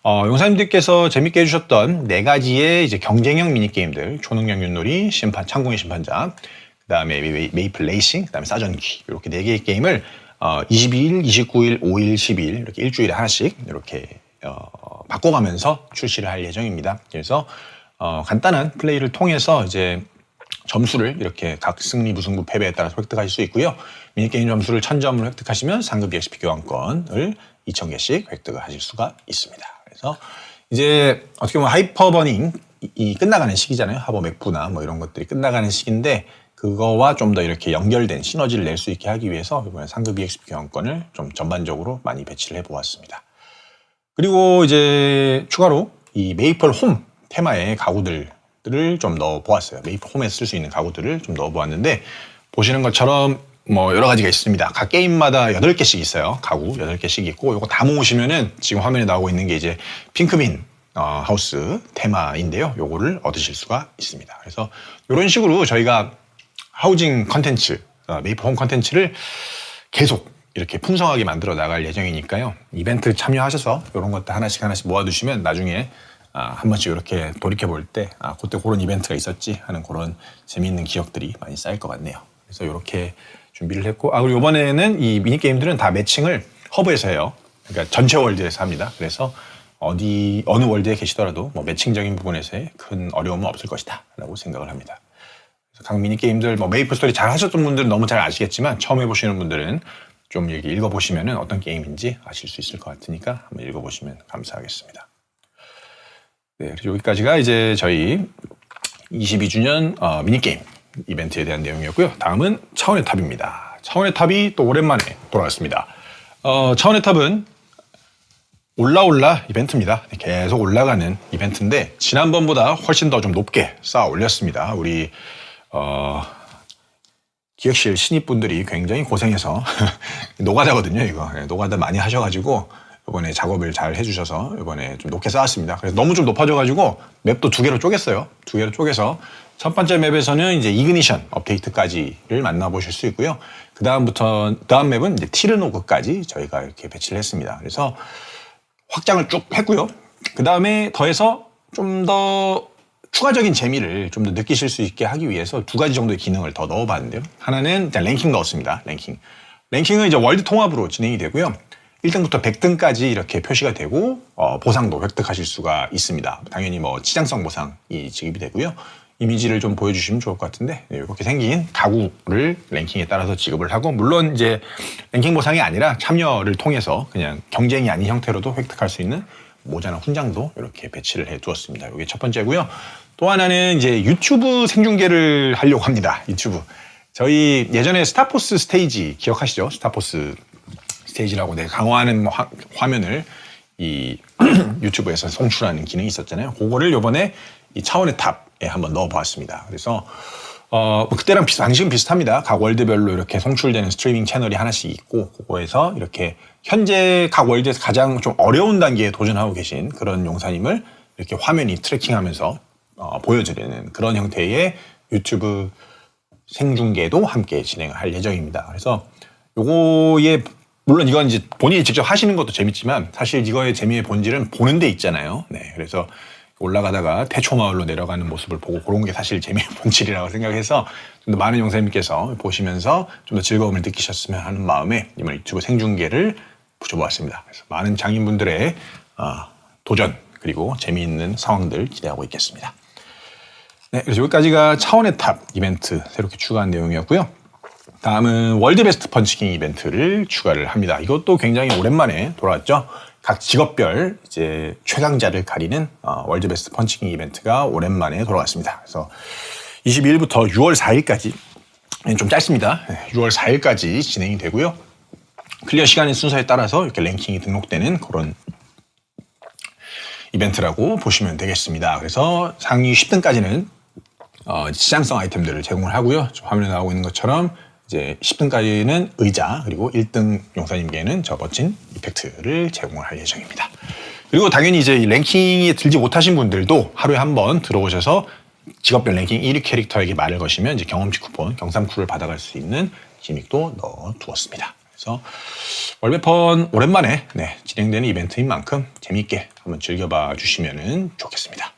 용사님들께서 재밌게 해주셨던 4가지의 이제 경쟁형 미니게임들, 초능력 윷놀이, 창공의 심판장, 그 다음에 메이플 레이싱, 그 다음에 사전기 이렇게 4개의 게임을 22일, 29일, 5일, 10일 이렇게 일주일에 하나씩 이렇게 바꿔가면서 출시를 할 예정입니다. 그래서 간단한 플레이를 통해서 이제 점수를 이렇게 각 승리, 무승부, 패배에 따라서 획득하실 수 있고요. 미니게임 점수를 1000점을 획득하시면 상급 EXP 교환권을 2000개씩 획득을 하실 수가 있습니다. 그래서 이제 어떻게 보면 하이퍼버닝이 끝나가는 시기잖아요. 하버 맥부나 뭐 이런 것들이 끝나가는 시기인데 그거와 좀 더 이렇게 연결된 시너지를 낼 수 있게 하기 위해서 이번에 상급 EXP 교환권을 좀 전반적으로 많이 배치를 해보았습니다. 그리고 이제 추가로 이 메이플 홈 테마의 가구들을 좀 넣어보았어요. 메이플 홈에 쓸 수 있는 가구들을 좀 넣어보았는데 보시는 것처럼 뭐 여러 가지가 있습니다. 각 게임마다 8개씩 있어요. 가구 8개씩 있고 이거 다 모으시면은 지금 화면에 나오고 있는 게 이제 핑크민 하우스 테마인데요. 요거를 얻으실 수가 있습니다. 그래서 이런 식으로 저희가 하우징 컨텐츠, 메이플 홈 컨텐츠를 계속 이렇게 풍성하게 만들어 나갈 예정이니까요. 이벤트 참여하셔서 이런 것들 하나씩 모아두시면 나중에 한 번씩 이렇게 돌이켜 볼 때 그때 그런 이벤트가 있었지 하는 그런 재미있는 기억들이 많이 쌓일 것 같네요. 그래서 이렇게 준비를 했고 그리고 이번에는 이 미니게임들은 다 매칭을 허브에서 해요. 그러니까 전체 월드에서 합니다. 그래서 어느 월드에 계시더라도 뭐 매칭적인 부분에서의 큰 어려움은 없을 것이다 라고 생각을 합니다. 그래서 각 미니게임들 뭐 메이플 스토리 잘 하셨던 분들은 너무 잘 아시겠지만 처음 해보시는 분들은 좀 이렇게 읽어보시면 어떤 게임인지 아실 수 있을 것 같으니까 한번 읽어보시면 감사하겠습니다. 네, 여기까지가 이제 저희 22주년 미니게임 이벤트에 대한 내용이었고요. 다음은 차원의 탑입니다. 차원의 탑이 또 오랜만에 돌아왔습니다. 차원의 탑은 올라 이벤트입니다. 계속 올라가는 이벤트인데 지난번보다 훨씬 더 좀 높게 쌓아 올렸습니다. 우리 기획실 신입분들이 굉장히 고생해서 노가다거든요. 이거 노가다 많이 하셔가지고 이번에 작업을 잘 해주셔서 이번에 좀 높게 쌓았습니다. 그래서 너무 좀 높아져가지고 맵도 2개로 쪼갰어요. 2개로 쪼개서 첫 번째 맵에서는 이제 이그니션 업데이트까지를 만나보실 수 있고요. 다음 맵은 이제 티르노그까지 저희가 이렇게 배치를 했습니다. 그래서 확장을 쭉 했고요. 그 다음에 더해서 좀 더 추가적인 재미를 좀 더 느끼실 수 있게 하기 위해서 2가지 정도의 기능을 더 넣어봤는데요. 하나는 일단 랭킹 넣었습니다. 랭킹은 이제 월드 통합으로 진행이 되고요. 1등부터 100등까지 이렇게 표시가 되고 보상도 획득하실 수가 있습니다. 당연히 뭐 치장성 보상이 지급이 되고요. 이미지를 좀 보여주시면 좋을 것 같은데 이렇게 생긴 가구를 랭킹에 따라서 지급을 하고 물론 이제 랭킹 보상이 아니라 참여를 통해서 그냥 경쟁이 아닌 형태로도 획득할 수 있는 모자나 훈장도 이렇게 배치를 해 두었습니다. 이게 첫 번째고요. 또 하나는 이제 유튜브 생중계를 하려고 합니다. 유튜브. 저희 예전에 스타포스 스테이지 기억하시죠? 스타포스 스테이지라고 강화하는 화면을 이 유튜브에서 송출하는 기능이 있었잖아요. 그거를 이번에 이 차원의 탑에 한번 넣어보았습니다. 그래서 그때랑 방식은 비슷합니다. 각 월드별로 이렇게 송출되는 스트리밍 채널이 하나씩 있고 그거에서 이렇게 현재 각 월드에서 가장 좀 어려운 단계에 도전하고 계신 그런 용사님을 이렇게 화면이 트래킹하면서 보여드리는 그런 형태의 유튜브 생중계도 함께 진행을 할 예정입니다. 그래서 요거에 물론 이건 이제 본인이 직접 하시는 것도 재밌지만 사실 이거의 재미의 본질은 보는 데 있잖아요. 네, 그래서 올라가다가 태초마을로 내려가는 모습을 보고 그런 게 사실 재미의 본질이라고 생각해서 좀 더 많은 용사님께서 보시면서 좀 더 즐거움을 느끼셨으면 하는 마음에 이번 유튜브 생중계를 붙여보았습니다. 그래서 많은 장인분들의 도전 그리고 재미있는 상황들 기대하고 있겠습니다. 네, 그래서 여기까지가 차원의 탑 이벤트 새롭게 추가한 내용이었고요. 다음은 월드 베스트 펀치킹 이벤트를 추가를 합니다. 이것도 굉장히 오랜만에 돌아왔죠. 각 직업별 이제 최강자를 가리는 월드 베스트 펀치킹 이벤트가 오랜만에 돌아왔습니다. 그래서 22일부터 6월 4일까지 좀 짧습니다. 6월 4일까지 진행이 되고요. 클리어 시간의 순서에 따라서 이렇게 랭킹이 등록되는 그런 이벤트라고 보시면 되겠습니다. 그래서 상위 10등까지는 시장성 아이템들을 제공을 하고요. 화면에 나오고 있는 것처럼 이제 10등까지는 의자, 그리고 1등 용사님께는 저 멋진 이펙트를 제공을 할 예정입니다. 그리고 당연히 이제 랭킹에 들지 못하신 분들도 하루에 한 번 들어오셔서 직업별 랭킹 1위 캐릭터에게 말을 거시면 이제 경험치 쿠폰, 경삼쿠를 받아갈 수 있는 기믹도 넣어두었습니다. 그래서 월배펀 오랜만에 진행되는 이벤트인 만큼 재미있게 한번 즐겨봐 주시면 좋겠습니다.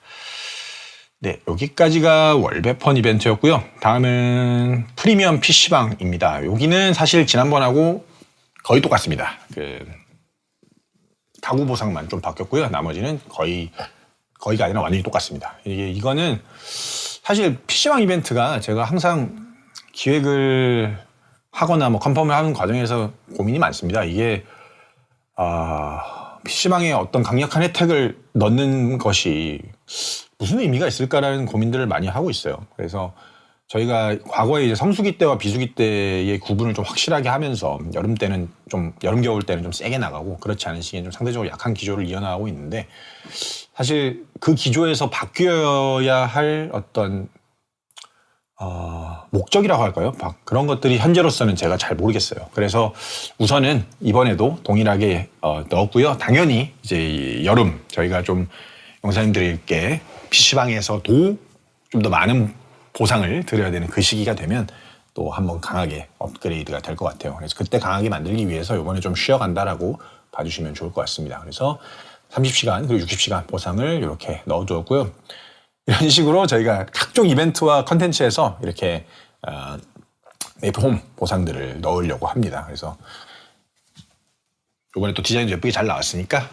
네, 여기까지가 월배펀 이벤트였고요. 다음은 프리미엄 PC방입니다. 여기는 사실 지난번하고 거의 똑같습니다. 가구 보상만 좀 바뀌었고요. 나머지는 거의가 아니라 완전히 똑같습니다. 이거는 사실 PC방 이벤트가 제가 항상 기획을 하거나 뭐 컨펌을 하는 과정에서 고민이 많습니다. 이게 PC방에 어떤 강력한 혜택을 넣는 것이 무슨 의미가 있을까라는 고민들을 많이 하고 있어요. 그래서 저희가 과거에 이제 성수기 때와 비수기 때의 구분을 좀 확실하게 하면서 여름 겨울 때는 좀 세게 나가고 그렇지 않은 시기엔 좀 상대적으로 약한 기조를 이어나가고 있는데, 사실 그 기조에서 바뀌어야 할 어떤 목적이라고 할까요? 그런 것들이 현재로서는 제가 잘 모르겠어요. 그래서 우선은 이번에도 동일하게 넣었고요. 당연히 이제 여름 저희가 좀 용사님들께 PC방에서도 좀 더 많은 보상을 드려야 되는 그 시기가 되면 또 한번 강하게 업그레이드가 될 것 같아요. 그래서 그때 강하게 만들기 위해서 이번에 좀 쉬어간다라고 봐주시면 좋을 것 같습니다. 그래서 30시간 그리고 60시간 보상을 이렇게 넣어두었고요. 이런 식으로 저희가 각종 이벤트와 컨텐츠에서 이렇게 메이플홈 보상들을 넣으려고 합니다. 그래서 이번에 또 디자인도 예쁘게 잘 나왔으니까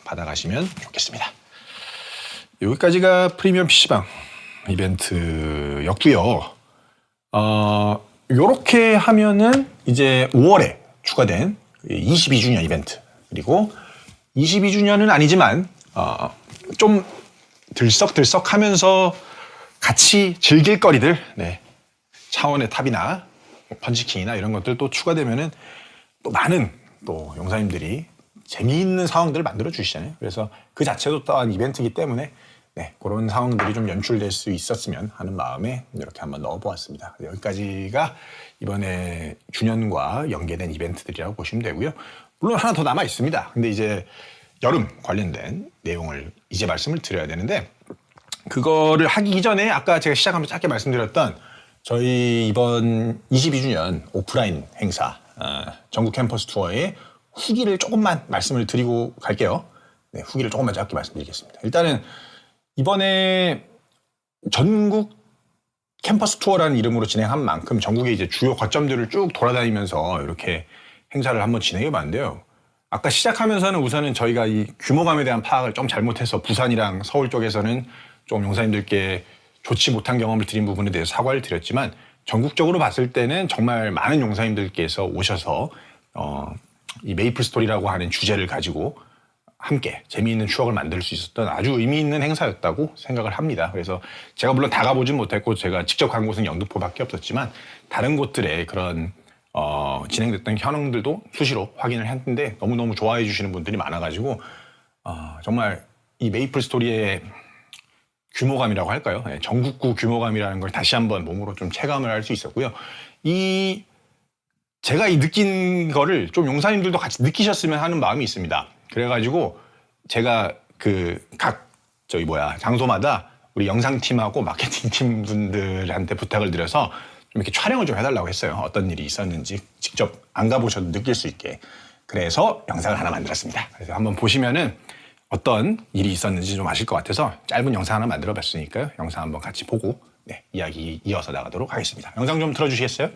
받아가시면 좋겠습니다. 여기까지가 프리미엄 PC방 이벤트였고요. 요렇게 하면은 이제 5월에 추가된 22주년 이벤트, 그리고 22주년은 아니지만 좀 들썩들썩 하면서 같이 즐길 거리들, 차원의 탑이나 펀치킹이나 이런 것들 또 추가되면은 또 많은 또 용사님들이 재미있는 상황들을 만들어 주시잖아요. 그래서 그 자체도 또한 이벤트이기 때문에 그런 상황들이 좀 연출될 수 있었으면 하는 마음에 이렇게 한번 넣어보았습니다. 여기까지가 이번에 주년과 연계된 이벤트들이라고 보시면 되고요. 물론 하나 더 남아 있습니다. 근데 이제 여름 관련된 내용을 이제 말씀을 드려야 되는데, 그거를 하기 전에 아까 제가 시작하면서 짧게 말씀드렸던 저희 이번 22주년 오프라인 행사 전국 캠퍼스 투어의 후기를 조금만 말씀을 드리고 갈게요. 후기를 조금만 짧게 말씀드리겠습니다. 일단은 이번에 전국 캠퍼스 투어라는 이름으로 진행한 만큼 전국의 이제 주요 거점들을 쭉 돌아다니면서 이렇게 행사를 한번 진행해 봤는데요. 아까 시작하면서는 우선은 저희가 이 규모감에 대한 파악을 좀 잘못해서 부산이랑 서울 쪽에서는 좀 용사님들께 좋지 못한 경험을 드린 부분에 대해서 사과를 드렸지만, 전국적으로 봤을 때는 정말 많은 용사님들께서 오셔서 이 메이플 스토리라고 하는 주제를 가지고 함께 재미있는 추억을 만들 수 있었던 아주 의미 있는 행사였다고 생각을 합니다. 그래서 제가 물론 다 가보진 못했고 제가 직접 간 곳은 영등포밖에 없었지만 다른 곳들의 그런 진행됐던 현황들도 수시로 확인을 했는데 너무너무 좋아해 주시는 분들이 많아가지고 정말 이 메이플 스토리의 규모감이라고 할까요? 전국구 규모감이라는 걸 다시 한번 몸으로 좀 체감을 할 수 있었고요. 제가 이 느낀 거를 좀 용사님들도 같이 느끼셨으면 하는 마음이 있습니다. 그래가지고 제가 장소마다 우리 영상팀하고 마케팅팀 분들한테 부탁을 드려서 좀 이렇게 촬영을 좀 해달라고 했어요. 어떤 일이 있었는지 직접 안 가보셔도 느낄 수 있게. 그래서 영상을 하나 만들었습니다. 그래서 한번 보시면은 어떤 일이 있었는지 좀 아실 것 같아서 짧은 영상 하나 만들어 봤으니까요. 영상 한번 같이 보고 이야기 이어서 나가도록 하겠습니다. 영상 좀 틀어주시겠어요?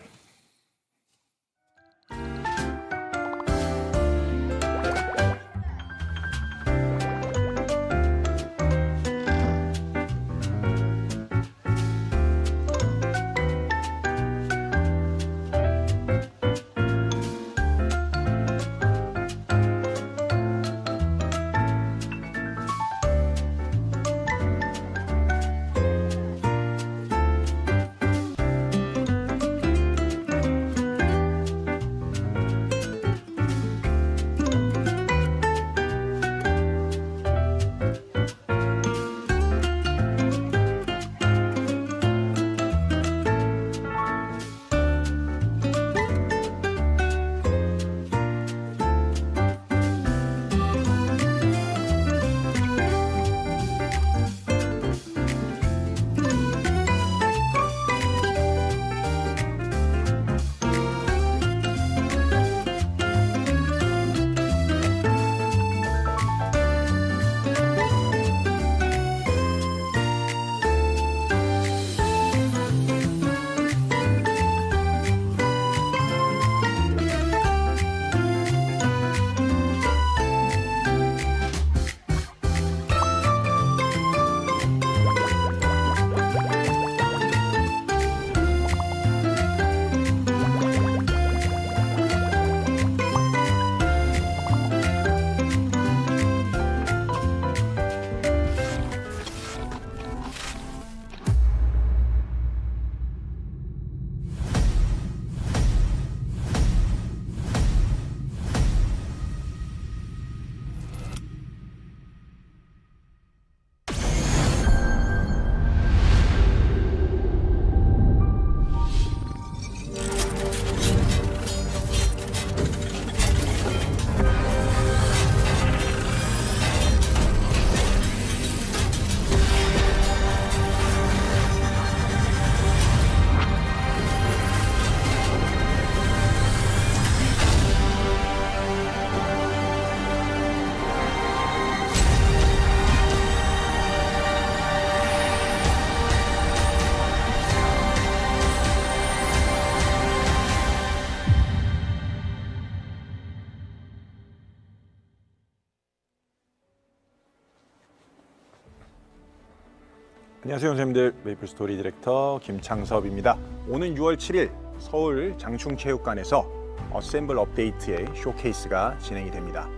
안녕하세요 선생님들, 메이플스토리 디렉터 김창섭입니다. 오는 6월 7일 서울 장충체육관에서 어셈블 업데이트의 쇼케이스가 진행이 됩니다.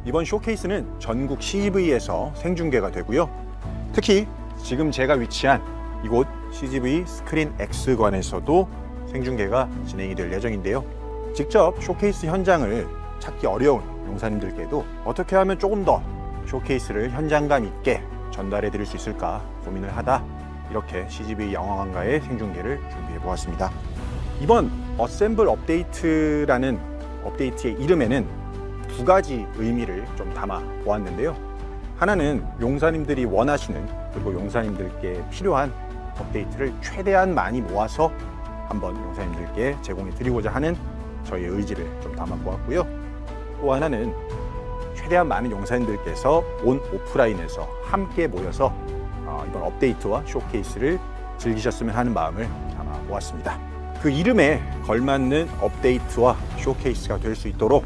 이번 쇼케이스는 전국 CGV에서 생중계가 되고요. 특히 지금 제가 위치한 이곳 CGV 스크린 X관에서도 생중계가 진행이 될 예정인데요. 직접 쇼케이스 현장을 찾기 어려운 용사님들께도 어떻게 하면 조금 더 쇼케이스를 현장감 있게 전달해 드릴 수 있을까 고민을 하다 이렇게 CGV 영화관과의 생중계를 준비해 보았습니다. 이번 어셈블 업데이트라는 업데이트의 이름에는 두 가지 의미를 좀 담아 보았는데요. 하나는 용사님들이 원하시는 그리고 용사님들께 필요한 업데이트를 최대한 많이 모아서 한번 용사님들께 제공해 드리고자 하는 저희의 의지를 좀 담아 보았고요. 또 하나는 최대한 많은 용사님들께서 온 오프라인에서 함께 모여서 이번 업데이트와 쇼케이스를 즐기셨으면 하는 마음을 담아 보았습니다. 그 이름에 걸맞는 업데이트와 쇼케이스가 될 수 있도록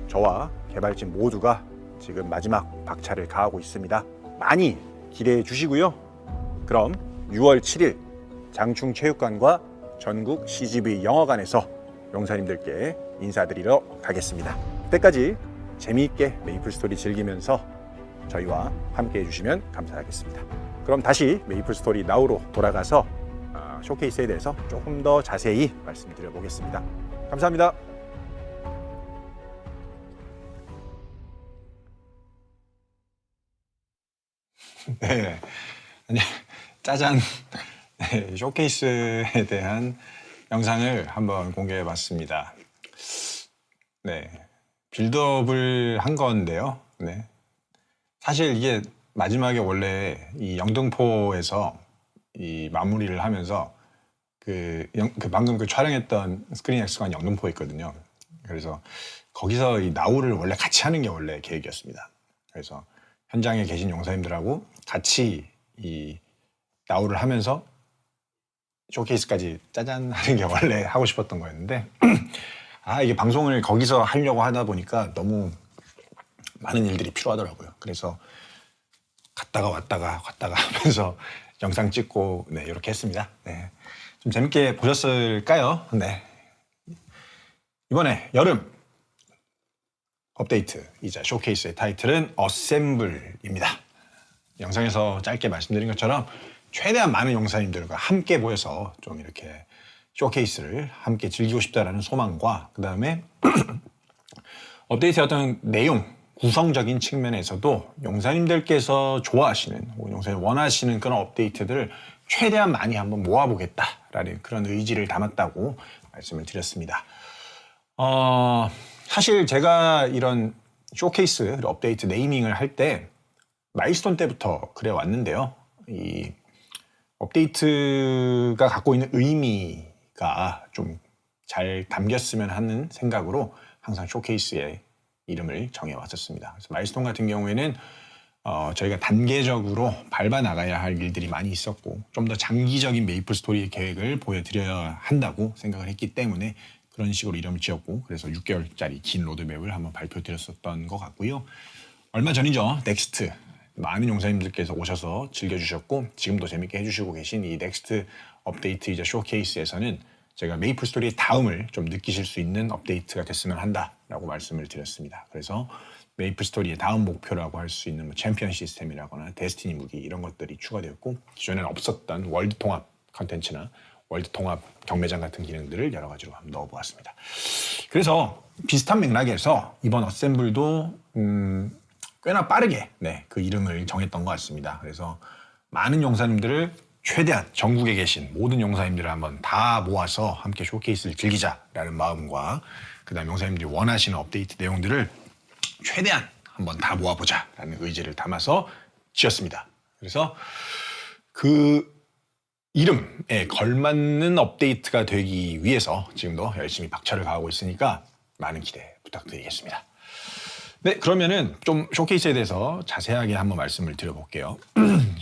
저와 개발진 모두가 지금 마지막 박차를 가하고 있습니다. 많이 기대해 주시고요. 그럼 6월 7일 장충체육관과 전국 CGV 영화관에서 용사님들께 인사드리러 가겠습니다. 그때까지 재미있게 메이플스토리 즐기면서 저희와 함께 해주시면 감사하겠습니다. 그럼 다시 메이플스토리 나우로 돌아가서 쇼케이스에 대해서 조금 더 자세히 말씀드려 보겠습니다. 감사합니다. 네, 짜잔. 네, 쇼케이스에 대한 영상을 한번 공개해 봤습니다. 네, 빌드업을 한 건데요. 네, 사실 이게 마지막에 원래 이 영등포에서 이 마무리를 하면서 방금 촬영했던 스크린 X관 영등포에 있거든요. 그래서 거기서 이 나우를 원래 같이 하는 게 원래 계획이었습니다. 그래서 현장에 계신 용사님들하고 같이 이 나우를 하면서 쇼케이스까지 짜잔 하는 게 원래 하고 싶었던 거였는데 이게 방송을 거기서 하려고 하다 보니까 너무 많은 일들이 필요하더라고요. 그래서 갔다가 왔다가 하면서 영상 찍고 네, 이렇게 했습니다. 네, 좀 재밌게 보셨을까요? 네, 이번에 여름 업데이트이자 쇼케이스의 타이틀은 어셈블입니다. 영상에서 짧게 말씀드린 것처럼 최대한 많은 용사님들과 함께 모여서 좀 이렇게 쇼케이스를 함께 즐기고 싶다라는 소망과 그 다음에 업데이트의 어떤 내용, 구성적인 측면에서도 용사님들께서 좋아하시는 혹은 용사님 원하시는 그런 업데이트들을 최대한 많이 한번 모아보겠다라는 그런 의지를 담았다고 말씀을 드렸습니다. 사실 제가 이런 쇼케이스 업데이트 네이밍을 할 때 마일스톤 때부터 그래 왔는데요. 이 업데이트가 갖고 있는 의미가 좀 잘 담겼으면 하는 생각으로 항상 쇼케이스의 이름을 정해 왔었습니다. 그래서 마일스톤 같은 경우에는 저희가 단계적으로 밟아 나가야 할 일들이 많이 있었고 좀 더 장기적인 메이플 스토리 계획을 보여드려야 한다고 생각을 했기 때문에 그런 식으로 이름을 지었고 그래서 6개월짜리 긴 로드맵을 한번 발표드렸었던 것 같고요. 얼마 전이죠. 넥스트. 많은 용사님들께서 오셔서 즐겨주셨고 지금도 재밌게 해주시고 계신 이 넥스트 업데이트이자 쇼케이스에서는 제가 메이플 스토리의 다음을 좀 느끼실 수 있는 업데이트가 됐으면 한다라고 말씀을 드렸습니다. 그래서 메이플 스토리의 다음 목표라고 할 수 있는 챔피언 시스템이라거나 데스티니 무기 이런 것들이 추가되었고 기존에는 없었던 월드 통합 컨텐츠나 월드 통합 경매장 같은 기능들을 여러 가지로 한번 넣어보았습니다. 그래서 비슷한 맥락에서 이번 어셈블도 꽤나 빠르게 그 이름을 정했던 것 같습니다. 그래서 많은 용사님들을 최대한 전국에 계신 모든 용사님들을 한번 다 모아서 함께 쇼케이스를 즐기자라는 마음과 그 다음 용사님들이 원하시는 업데이트 내용들을 최대한 한번 다 모아보자라는 의지를 담아서 지었습니다. 그래서 그 이름에 걸맞는 업데이트가 되기 위해서 지금도 열심히 박차를 가하고 있으니까 많은 기대 부탁드리겠습니다. 네, 그러면은 좀 쇼케이스에 대해서 자세하게 한번 말씀을 드려볼게요.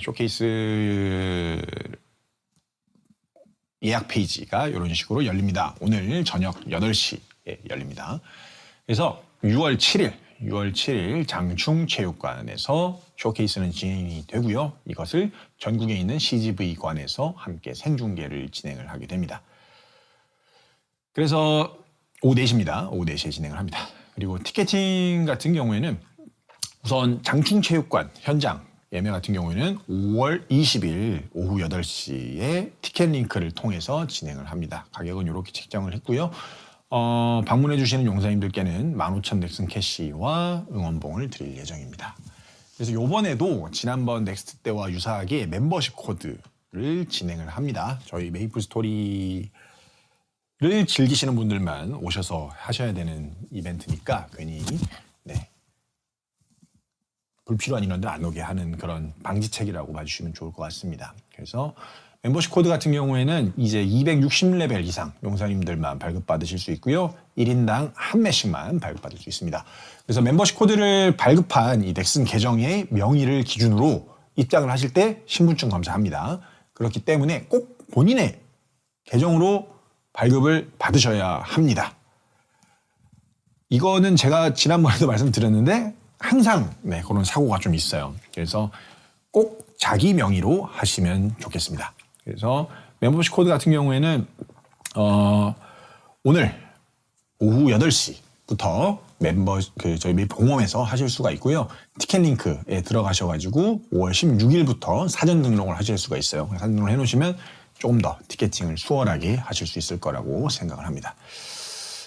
쇼케이스 예약 페이지가 이런 식으로 열립니다. 오늘 저녁 8시에 열립니다. 그래서 6월 7일 6월 7일 장충체육관에서 쇼케이스는 진행이 되고요. 이것을 전국에 있는 CGV관에서 함께 생중계를 진행을 하게 됩니다. 그래서 오후 4시입니다. 오후 4시에 진행을 합니다. 그리고 티켓팅 같은 경우에는 우선 장충체육관 현장 예매 같은 경우에는 5월 20일 오후 8시에 티켓 링크를 통해서 진행을 합니다. 가격은 이렇게 책정을 했고요. 방문해 주시는 용사님들께는 15,000 넥슨 캐시와 응원봉을 드릴 예정입니다. 그래서 이번에도 지난번 넥스트 때와 유사하게 멤버십 코드를 진행을 합니다. 저희 메이플 스토리를 즐기시는 분들만 오셔서 하셔야 되는 이벤트니까 괜히 불필요한 인원들 안 오게 하는 그런 방지책이라고 봐주시면 좋을 것 같습니다. 그래서 멤버십 코드 같은 경우에는 이제 260레벨 이상 용사님들만 발급받으실 수 있고요. 1인당 한 매씩만 발급받을 수 있습니다. 그래서 멤버십 코드를 발급한 이 넥슨 계정의 명의를 기준으로 입장을 하실 때 신분증 검사합니다. 그렇기 때문에 꼭 본인의 계정으로 발급을 받으셔야 합니다. 이거는 제가 지난번에도 말씀드렸는데 항상 그런 사고가 좀 있어요. 그래서 꼭 자기 명의로 하시면 좋겠습니다. 그래서 멤버십 코드 같은 경우에는 오늘 오후 8시부터 저희 메이플 공홈에서 하실 수가 있고요. 티켓 링크에 들어가셔가지고 5월 16일부터 사전 등록을 하실 수가 있어요. 사전 등록을 해놓으시면 조금 더 티켓팅을 수월하게 하실 수 있을 거라고 생각을 합니다.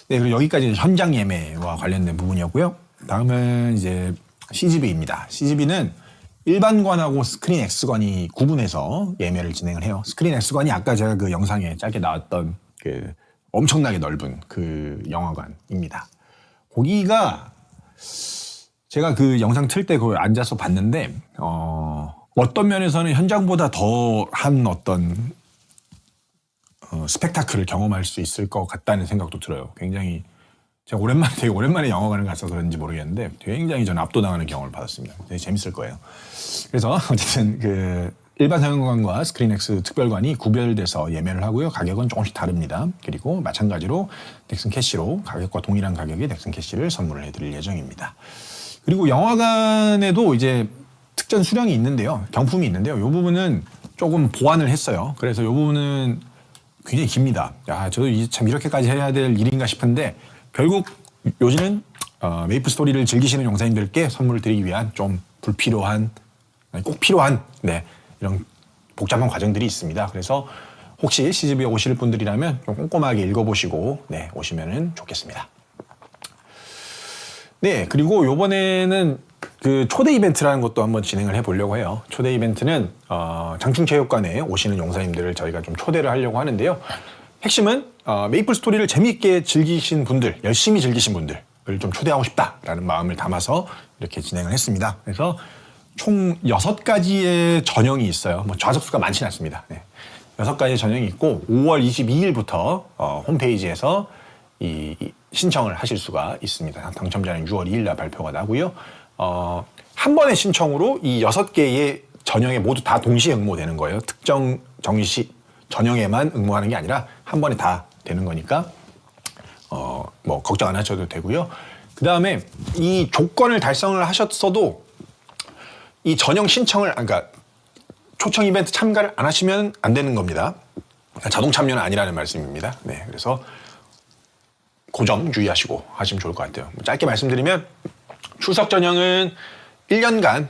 네, 그리고 여기까지 현장 예매와 관련된 부분이었고요. 다음은 이제 CGV입니다. CGV는 일반관하고 스크린 X관이 구분해서 예매를 진행을 해요. 스크린 X관이 아까 제가 그 영상에 짧게 나왔던 그 엄청나게 넓은 그 영화관입니다. 거기가 제가 그 영상 틀 때 거기 앉아서 봤는데 어떤 면에서는 현장보다 더한 어떤 스펙타클을 경험할 수 있을 것 같다는 생각도 들어요. 굉장히 제가 되게 오랜만에 영화관을 가서 그런지 모르겠는데 굉장히 저는 압도당하는 경험을 받았습니다. 되게 재밌을 거예요. 그래서 어쨌든 그 일반 상영관과 스크린X 특별관이 구별돼서 예매를 하고요. 가격은 조금씩 다릅니다. 그리고 마찬가지로 넥슨 캐시로 가격과 동일한 가격의 넥슨 캐시를 선물을 해드릴 예정입니다. 그리고 영화관에도 이제 특전 수령이 있는데요. 경품이 있는데요. 이 부분은 조금 보완을 했어요. 그래서 이 부분은 굉장히 깁니다. 저도 참 이렇게까지 해야 될 일인가 싶은데 결국 요즘은 메이플 스토리를 즐기시는 용사님들께 선물을 드리기 위한 좀 불필요한, 꼭 필요한 이런 복잡한 과정들이 있습니다. 그래서 혹시 CGV에 오실 분들이라면 좀 꼼꼼하게 읽어보시고 오시면 좋겠습니다. 네, 그리고 요번에는 그 초대 이벤트라는 것도 한번 진행을 해보려고 해요. 초대 이벤트는 장충체육관에 오시는 용사님들을 저희가 좀 초대를 하려고 하는데요. 핵심은 메이플 스토리를 재미있게 즐기신 분들, 열심히 즐기신 분들을 좀 초대하고 싶다라는 마음을 담아서 이렇게 진행을 했습니다. 그래서 총 6가지의 전형이 있어요. 뭐 좌석수가 많지는 않습니다. 6가지의 전형이 있고 5월 22일부터 홈페이지에서 신청을 하실 수가 있습니다. 당첨자는 6월 2일 날 발표가 나고요. 한 번의 신청으로 이 6개의 전형에 모두 다 동시에 응모되는 거예요. 특정 전형에만 응모하는 게 아니라 한 번에 다 되는 거니까 뭐 걱정 안 하셔도 되고요. 그 다음에 이 조건을 달성을 하셨어도 이 전형 신청을 그러니까 초청 이벤트 참가를 안 하시면 안 되는 겁니다. 자동 참여는 아니라는 말씀입니다. 네, 그래서 그 점 주의하시고 하시면 좋을 것 같아요. 짧게 말씀드리면 출석 전형은 1년간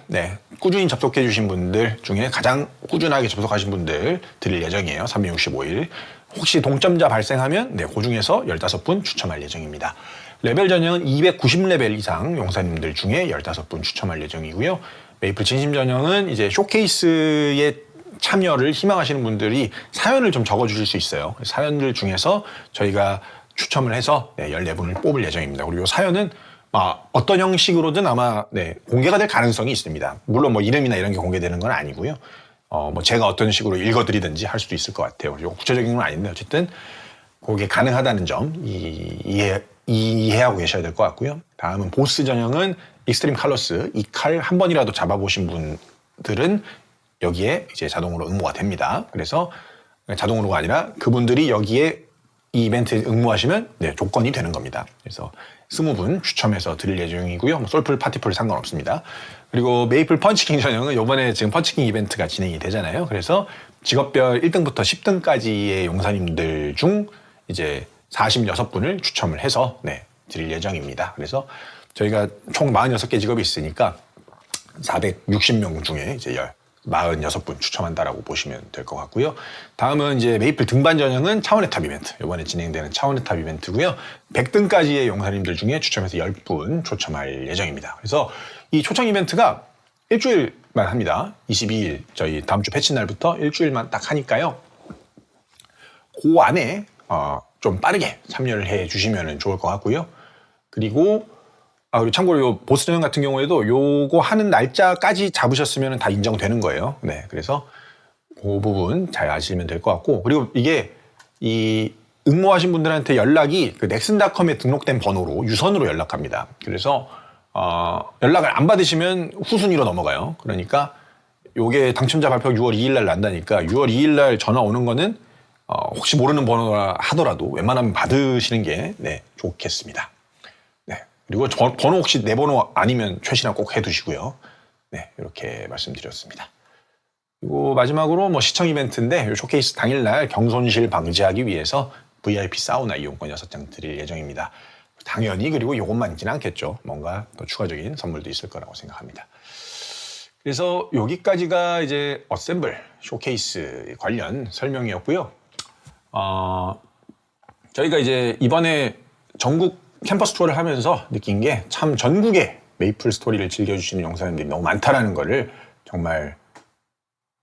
꾸준히 접속해 주신 분들 중에 가장 꾸준하게 접속하신 분들 드릴 예정이에요. 365일. 혹시 동점자 발생하면 그 중에서 15분 추첨할 예정입니다. 레벨 전형은 290레벨 이상 용사님들 중에 15분 추첨할 예정이고요. 메이플 진심 전형은 이제 쇼케이스에 참여를 희망하시는 분들이 사연을 좀 적어주실 수 있어요. 사연들 중에서 저희가 추첨을 해서 14분을 뽑을 예정입니다. 그리고 사연은 어떤 형식으로든 아마 공개가 될 가능성이 있습니다. 물론 뭐 이름이나 이런 게 공개되는 건 아니고요. 뭐 제가 어떤 식으로 읽어드리든지 할 수도 있을 것 같아요. 그리고 구체적인 건 아닌데 어쨌든 그게 가능하다는 점 이해하고 계셔야 될 것 같고요. 다음은 보스 전형은 익스트림 칼러스, 이 칼 한 번이라도 잡아보신 분들은 여기에 이제 자동으로 응모가 됩니다. 그래서 자동으로가 아니라 그분들이 여기에 이 이벤트에 응모하시면 네, 조건이 되는 겁니다. 그래서 20분 추첨해서 드릴 예정이고요. 뭐 솔플, 파티풀 상관없습니다. 그리고 메이플 펀치킹 전형은 이번에 지금 펀치킹 이벤트가 진행이 되잖아요. 그래서 직업별 1등부터 10등까지의 용사님들 중 이제 46분을 추첨을 해서 네, 드릴 예정입니다. 그래서 저희가 총 46개 직업이 있으니까 460명 중에 이제 46분 추첨한다라고 보시면 될 것 같고요. 다음은 이제 메이플 등반 전형은 차원의 탑 이벤트. 이번에 진행되는 차원의 탑 이벤트고요. 100등까지의 용사님들 중에 추첨해서 10분 초청할 예정입니다. 그래서 이 초청 이벤트가 일주일만 합니다. 22일 저희 다음 주 패치 날부터 일주일만 딱 하니까요. 그 안에 좀 빠르게 참여를 해 주시면 좋을 것 같고요. 그리고 그리고 참고로 요 보스 전형 같은 경우에도 요거 하는 날짜까지 잡으셨으면 다 인정되는 거예요. 네, 그래서 그 부분 잘 아시면 될 것 같고, 그리고 이게 이 응모하신 분들한테 연락이 그 넥슨닷컴에 등록된 번호로 유선으로 연락합니다. 그래서 연락을 안 받으시면 후순위로 넘어가요. 그러니까 요게 당첨자 발표가 6월 2일 날 난다니까 6월 2일 날 전화 오는 거는 혹시 모르는 번호라 하더라도 웬만하면 받으시는 게 네, 좋겠습니다. 그리고 번호 혹시 내 번호 아니면 최신화 꼭 해두시고요. 네, 이렇게 말씀드렸습니다. 그리고 마지막으로 뭐 시청 이벤트인데 이 쇼케이스 당일날 경손실 방지하기 위해서 VIP 사우나 이용권 6장 드릴 예정입니다. 당연히 그리고 이것만 있지는 않겠죠. 뭔가 더 추가적인 선물도 있을 거라고 생각합니다. 그래서 여기까지가 이제 어셈블 쇼케이스 관련 설명이었고요. 저희가 이제 이번에 전국 캠퍼스 투어를 하면서 느낀 게 참 전국에 메이플 스토리를 즐겨주시는 용사님들이 너무 많다라는 거를 정말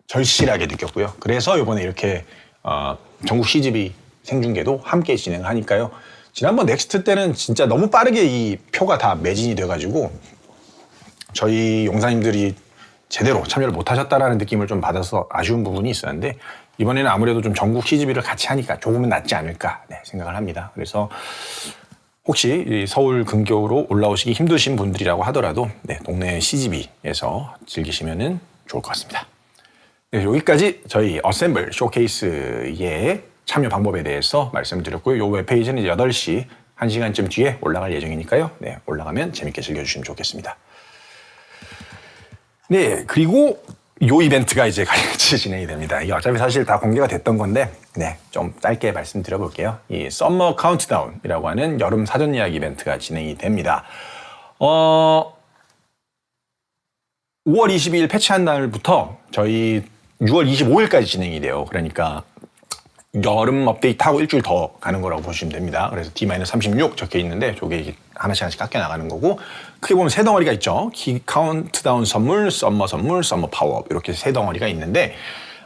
절실하게 느꼈고요. 그래서 이번에 이렇게 전국 CGV 생중계도 함께 진행하니까요. 지난번 넥스트 때는 진짜 너무 빠르게 이 표가 다 매진이 돼가지고 저희 용사님들이 제대로 참여를 못하셨다라는 느낌을 좀 받아서 아쉬운 부분이 있었는데 이번에는 아무래도 좀 전국 CGV를 같이 하니까 조금은 낫지 않을까 생각을 합니다. 그래서 혹시 서울 근교로 올라오시기 힘드신 분들이라고 하더라도 네, 동네 CGV에서 즐기시면 좋을 것 같습니다. 네, 여기까지 저희 어셈블 쇼케이스의 참여 방법에 대해서 말씀드렸고요. 이 웹페이지는 이제 8시 1시간쯤 뒤에 올라갈 예정이니까요. 네, 올라가면 재밌게 즐겨주시면 좋겠습니다. 네, 그리고 이 이벤트가 이제 같이 진행이 됩니다. 이게 어차피 사실 다 공개가 됐던 건데, 네, 좀 짧게 말씀드려 볼게요. 이 썸머 카운트다운이라고 하는 여름 사전 예약 이벤트가 진행이 됩니다. 5월 22일 패치한 날부터 저희 6월 25일까지 진행이 돼요. 그러니까 여름 업데이트하고 일주일 더 가는 거라고 보시면 됩니다. 그래서 D-36 적혀 있는데 저게 하나씩 깎여 나가는 거고 크게 보면 세 덩어리가 있죠. 키 카운트다운 선물, 썸머 파워업 이렇게 세 덩어리가 있는데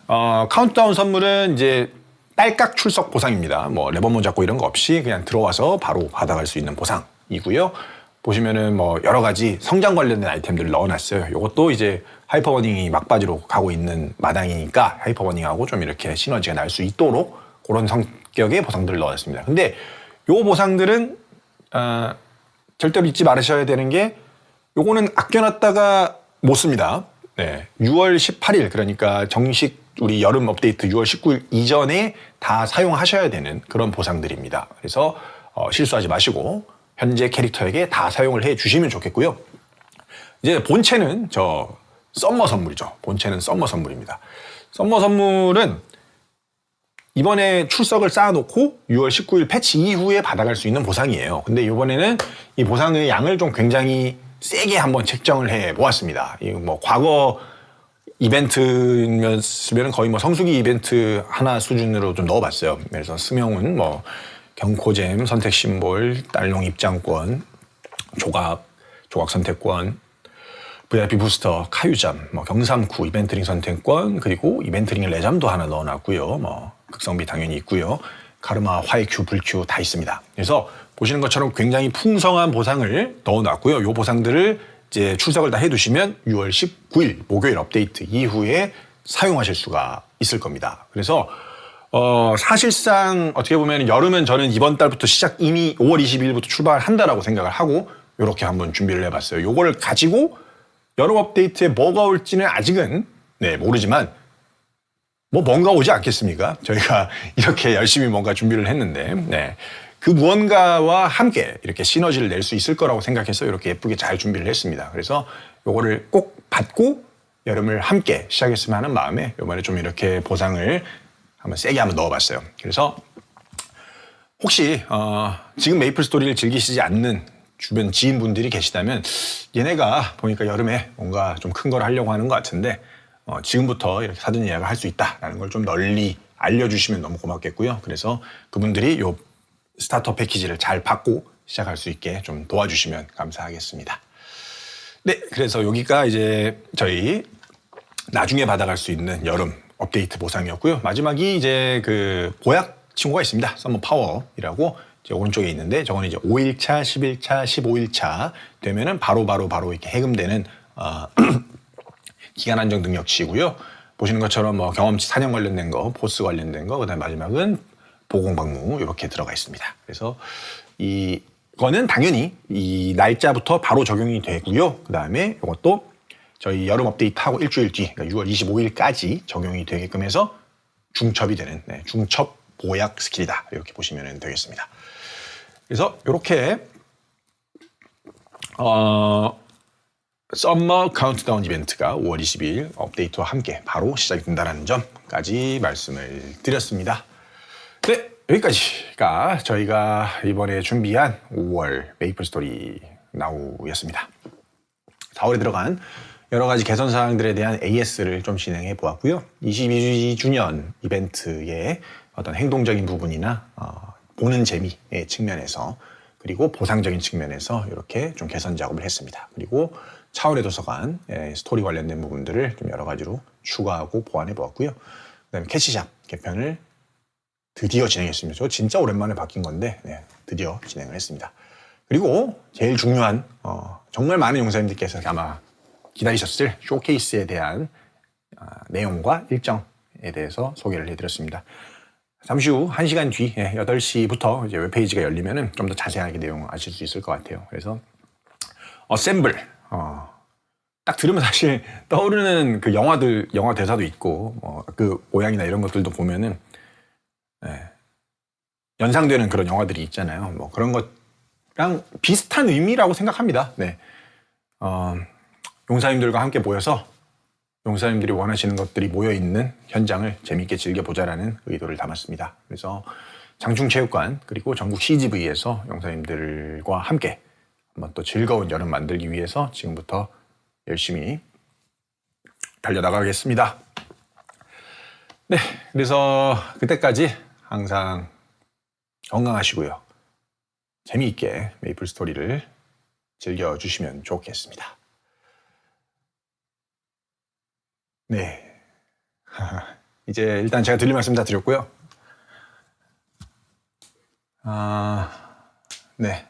카운트다운 선물은 이제 딸깍 출석 보상입니다. 뭐 레버몬 잡고 이런 거 없이 그냥 들어와서 바로 받아갈 수 있는 보상이고요. 보시면은 뭐 여러 가지 성장 관련된 아이템들을 넣어놨어요. 이것도 이제 하이퍼버닝이 막바지로 가고 있는 마당이니까 하이퍼버닝하고 좀 이렇게 시너지가 날 수 있도록 그런 성격의 보상들을 넣어놨습니다. 근데 요 보상들은 절대로 잊지 말으셔야 되는 게 요거는 아껴놨다가 못 씁니다. 네, 6월 18일 그러니까 정식 우리 여름 업데이트 6월 19일 이전에 다 사용하셔야 되는 그런 보상들입니다. 그래서 실수하지 마시고 현재 캐릭터에게 다 사용을 해 주시면 좋겠고요. 이제 본체는 썸머 선물이죠. 본체는 썸머 선물입니다. 썸머 선물은 이번에 출석을 쌓아놓고 6월 19일 패치 이후에 받아갈 수 있는 보상이에요. 근데 이번에는 이 보상의 양을 좀 굉장히 세게 한번 책정을 해 보았습니다. 이 뭐 과거 이벤트면 거의 뭐 성수기 이벤트 하나 수준으로 좀 넣어봤어요. 그래서 스명은 뭐 경코잼, 선택 심볼, 딸롱 입장권, 조각 선택권, VIP 부스터, 카유잠, 뭐 경삼쿠 이벤트링 선택권, 그리고 이벤트링 레잠도 하나 넣어놨고요. 뭐 극성비 당연히 있고요. 카르마, 화이큐, 불큐 다 있습니다. 그래서 보시는 것처럼 굉장히 풍성한 보상을 넣어놨고요. 이 보상들을 이제 출석을 다 해두시면 6월 19일 목요일 업데이트 이후에 사용하실 수가 있을 겁니다. 그래서 사실상 어떻게 보면 여름은 저는 이번 달부터 이미 5월 22일부터 출발한다라고 생각을 하고 이렇게 한번 준비를 해봤어요. 요거를 가지고 여름 업데이트에 뭐가 올지는 아직은 모르지만 뭔가 오지 않겠습니까? 저희가 이렇게 열심히 뭔가 준비를 했는데, 네. 그 무언가와 함께 이렇게 시너지를 낼 수 있을 거라고 생각해서 이렇게 예쁘게 잘 준비를 했습니다. 그래서 요거를 꼭 받고 여름을 함께 시작했으면 하는 마음에 이번에 좀 이렇게 보상을 한번 세게 한번 넣어봤어요. 그래서 혹시 지금 메이플 스토리를 즐기시지 않는 주변 지인분들이 계시다면 얘네가 보니까 여름에 뭔가 좀 큰 걸 하려고 하는 것 같은데 지금부터 이렇게 사전 예약을 할 수 있다라는 걸 좀 널리 알려주시면 너무 고맙겠고요. 그래서 그분들이 요 스타터 패키지를 잘 받고 시작할 수 있게 좀 도와주시면 감사하겠습니다. 네, 그래서 여기가 이제 저희 나중에 받아갈 수 있는 여름 업데이트 보상이었고요. 마지막이 이제 그 보약 친구가 있습니다. 썸머 파워이라고 이제 오른쪽에 있는데 저건 이제 5일차, 10일차, 15일차 되면은 바로 이렇게 해금되는 기간 한정 능력치고요. 보시는 것처럼 뭐 경험치 사냥 관련된 거, 보스 관련된 거, 그다음에 마지막은 보공방무 이렇게 들어가 있습니다. 그래서 이거는 당연히 이 날짜부터 바로 적용이 되고요. 그다음에 이것도 저희 여름 업데이트하고 일주일 뒤, 그러니까 6월 25일까지 적용이 되게끔 해서 중첩이 되는 중첩 보약 스킬이다. 이렇게 보시면 되겠습니다. 그래서 이렇게 썸머 카운트다운 이벤트가 5월 20일 업데이트와 함께 바로 시작이 된다는 점까지 말씀을 드렸습니다. 네, 여기까지가 저희가 이번에 준비한 5월 메이플 스토리 나우였습니다. 4월에 들어간 여러 가지 개선 사항들에 대한 AS를 좀 진행해 보았고요. 22주년 이벤트의 어떤 행동적인 부분이나 보는 재미의 측면에서 그리고 보상적인 측면에서 이렇게 좀 개선 작업을 했습니다. 그리고 차원의 도서관 스토리 관련된 부분들을 좀 여러 가지로 추가하고 보완해 보았고요. 그다음에 캐시샵 개편을 드디어 진행했습니다. 저 진짜 오랜만에 바뀐 건데 드디어 진행을 했습니다. 그리고 제일 중요한 정말 많은 용사님들께서 아마 기다리셨을 쇼케이스에 대한 내용과 일정에 대해서 소개를 해드렸습니다. 잠시 후 1시간 뒤 8시부터 이제 웹페이지가 열리면은 좀 더 자세하게 내용 아실 수 있을 것 같아요. 그래서 어셈블 딱 들으면 사실 떠오르는 그 영화 대사도 있고 그 모양이나 이런 것들도 보면은 연상되는 그런 영화들이 있잖아요. 뭐 그런 것랑 비슷한 의미라고 생각합니다. 네. 용사님들과 함께 모여서 용사님들이 원하시는 것들이 모여있는 현장을 재미있게 즐겨보자라는 의도를 담았습니다. 그래서 장충체육관 그리고 전국 CGV에서 용사님들과 함께 한번 또 즐거운 여름 만들기 위해서 지금부터 열심히 달려나가겠습니다. 네, 그래서 그때까지 항상 건강하시고요. 재미있게 메이플 스토리를 즐겨주시면 좋겠습니다. 네. 이제 일단 제가 드릴 말씀 다 드렸고요. 네.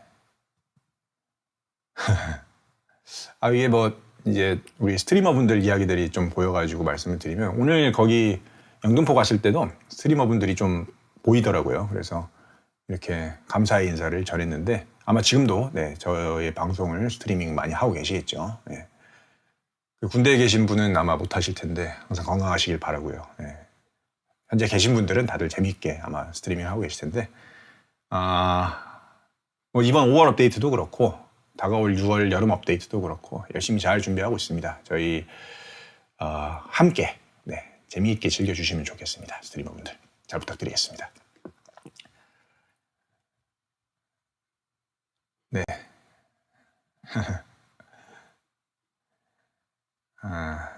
이게 뭐 이제 우리 스트리머분들 이야기들이 좀 보여가지고 말씀을 드리면 오늘 거기 영등포 갔을 때도 스트리머분들이 좀 보이더라고요. 그래서 이렇게 감사의 인사를 전했는데 아마 지금도 저의 방송을 스트리밍 많이 하고 계시겠죠. 네. 군대에 계신 분은 아마 못 하실 텐데 항상 건강하시길 바라고요. 현재 계신 분들은 다들 재미있게 아마 스트리밍 하고 계실 텐데 뭐 이번 5월 업데이트도 그렇고 다가올 6월 여름 업데이트도 그렇고 열심히 잘 준비하고 있습니다. 저희 함께 재미있게 즐겨주시면 좋겠습니다. 스트리머분들 잘 부탁드리겠습니다. 네.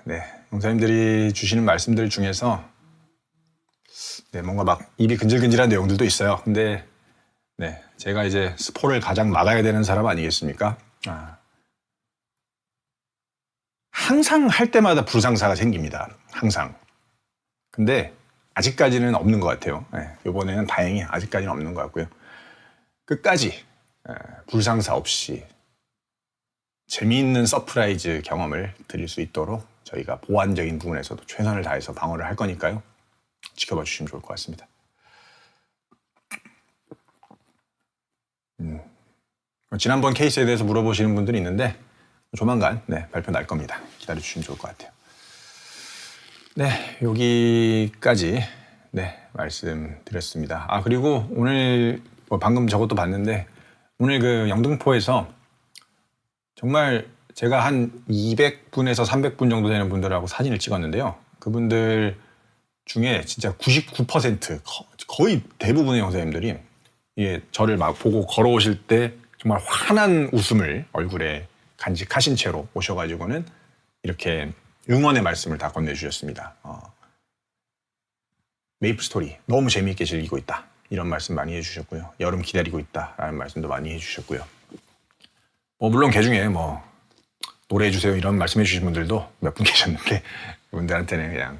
네. 용사님들이 주시는 말씀들 중에서 뭔가 막 입이 근질근질한 내용들도 있어요. 근데 제가 이제 스포를 가장 막아야 되는 사람 아니겠습니까? 항상 할 때마다 불상사가 생깁니다. 항상. 근데 아직까지는 없는 것 같아요. 이번에는 다행히 아직까지는 없는 것 같고요. 끝까지 불상사 없이 재미있는 서프라이즈 경험을 드릴 수 있도록 저희가 보완적인 부분에서도 최선을 다해서 방어를 할 거니까요. 지켜봐 주시면 좋을 것 같습니다. 지난번 케이스에 대해서 물어보시는 분들이 있는데 조만간 발표 날 겁니다. 기다려 주시면 좋을 것 같아요. 네, 여기까지 말씀드렸습니다. 아, 그리고 오늘 방금 저것도 봤는데 오늘 그 영등포에서 정말 제가 한 200분에서 300분 정도 되는 분들하고 사진을 찍었는데요. 그분들 중에 진짜 99% 거의 대부분의 영사님들이 저를 막 보고 걸어오실 때 정말 환한 웃음을 얼굴에 간직하신 채로 오셔가지고는 이렇게 응원의 말씀을 다 건네주셨습니다. 메이플 스토리 너무 재미있게 즐기고 있다. 이런 말씀 많이 해주셨고요. 여름 기다리고 있다라는 말씀도 많이 해주셨고요. 물론 개중에 노래해주세요 이런 말씀해주신 분들도 몇 분 계셨는데 그분들한테는 그냥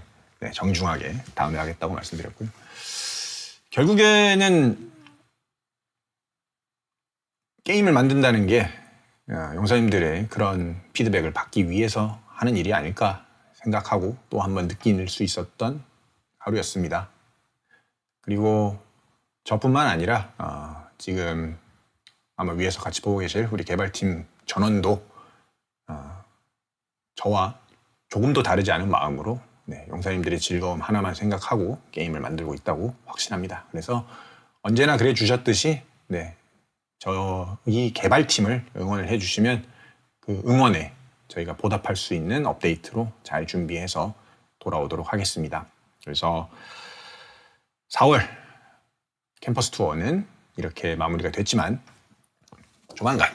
정중하게 다음에 하겠다고 말씀드렸고요. 결국에는 게임을 만든다는 게 용사님들의 그런 피드백을 받기 위해서 하는 일이 아닐까 생각하고 또 한번 느낄 수 있었던 하루였습니다. 그리고 저뿐만 아니라 지금 아마 위에서 같이 보고 계실 우리 개발팀 전원도 저와 조금도 다르지 않은 마음으로 용사님들의 즐거움 하나만 생각하고 게임을 만들고 있다고 확신합니다. 그래서 언제나 그래 주셨듯이 저희 개발팀을 응원을 해주시면 그 응원에 저희가 보답할 수 있는 업데이트로 잘 준비해서 돌아오도록 하겠습니다. 그래서 4월 캠퍼스 투어는 이렇게 마무리가 됐지만 조만간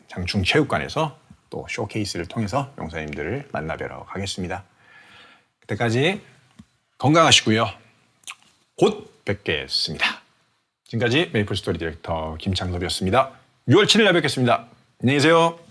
장충체육관에서 또 쇼케이스를 통해서 용사님들을 만나뵈러 가겠습니다. 그때까지 건강하시고요. 곧 뵙겠습니다. 지금까지 메이플스토리 디렉터 김창섭이었습니다. 6월 7일 날 뵙겠습니다. 안녕히 계세요.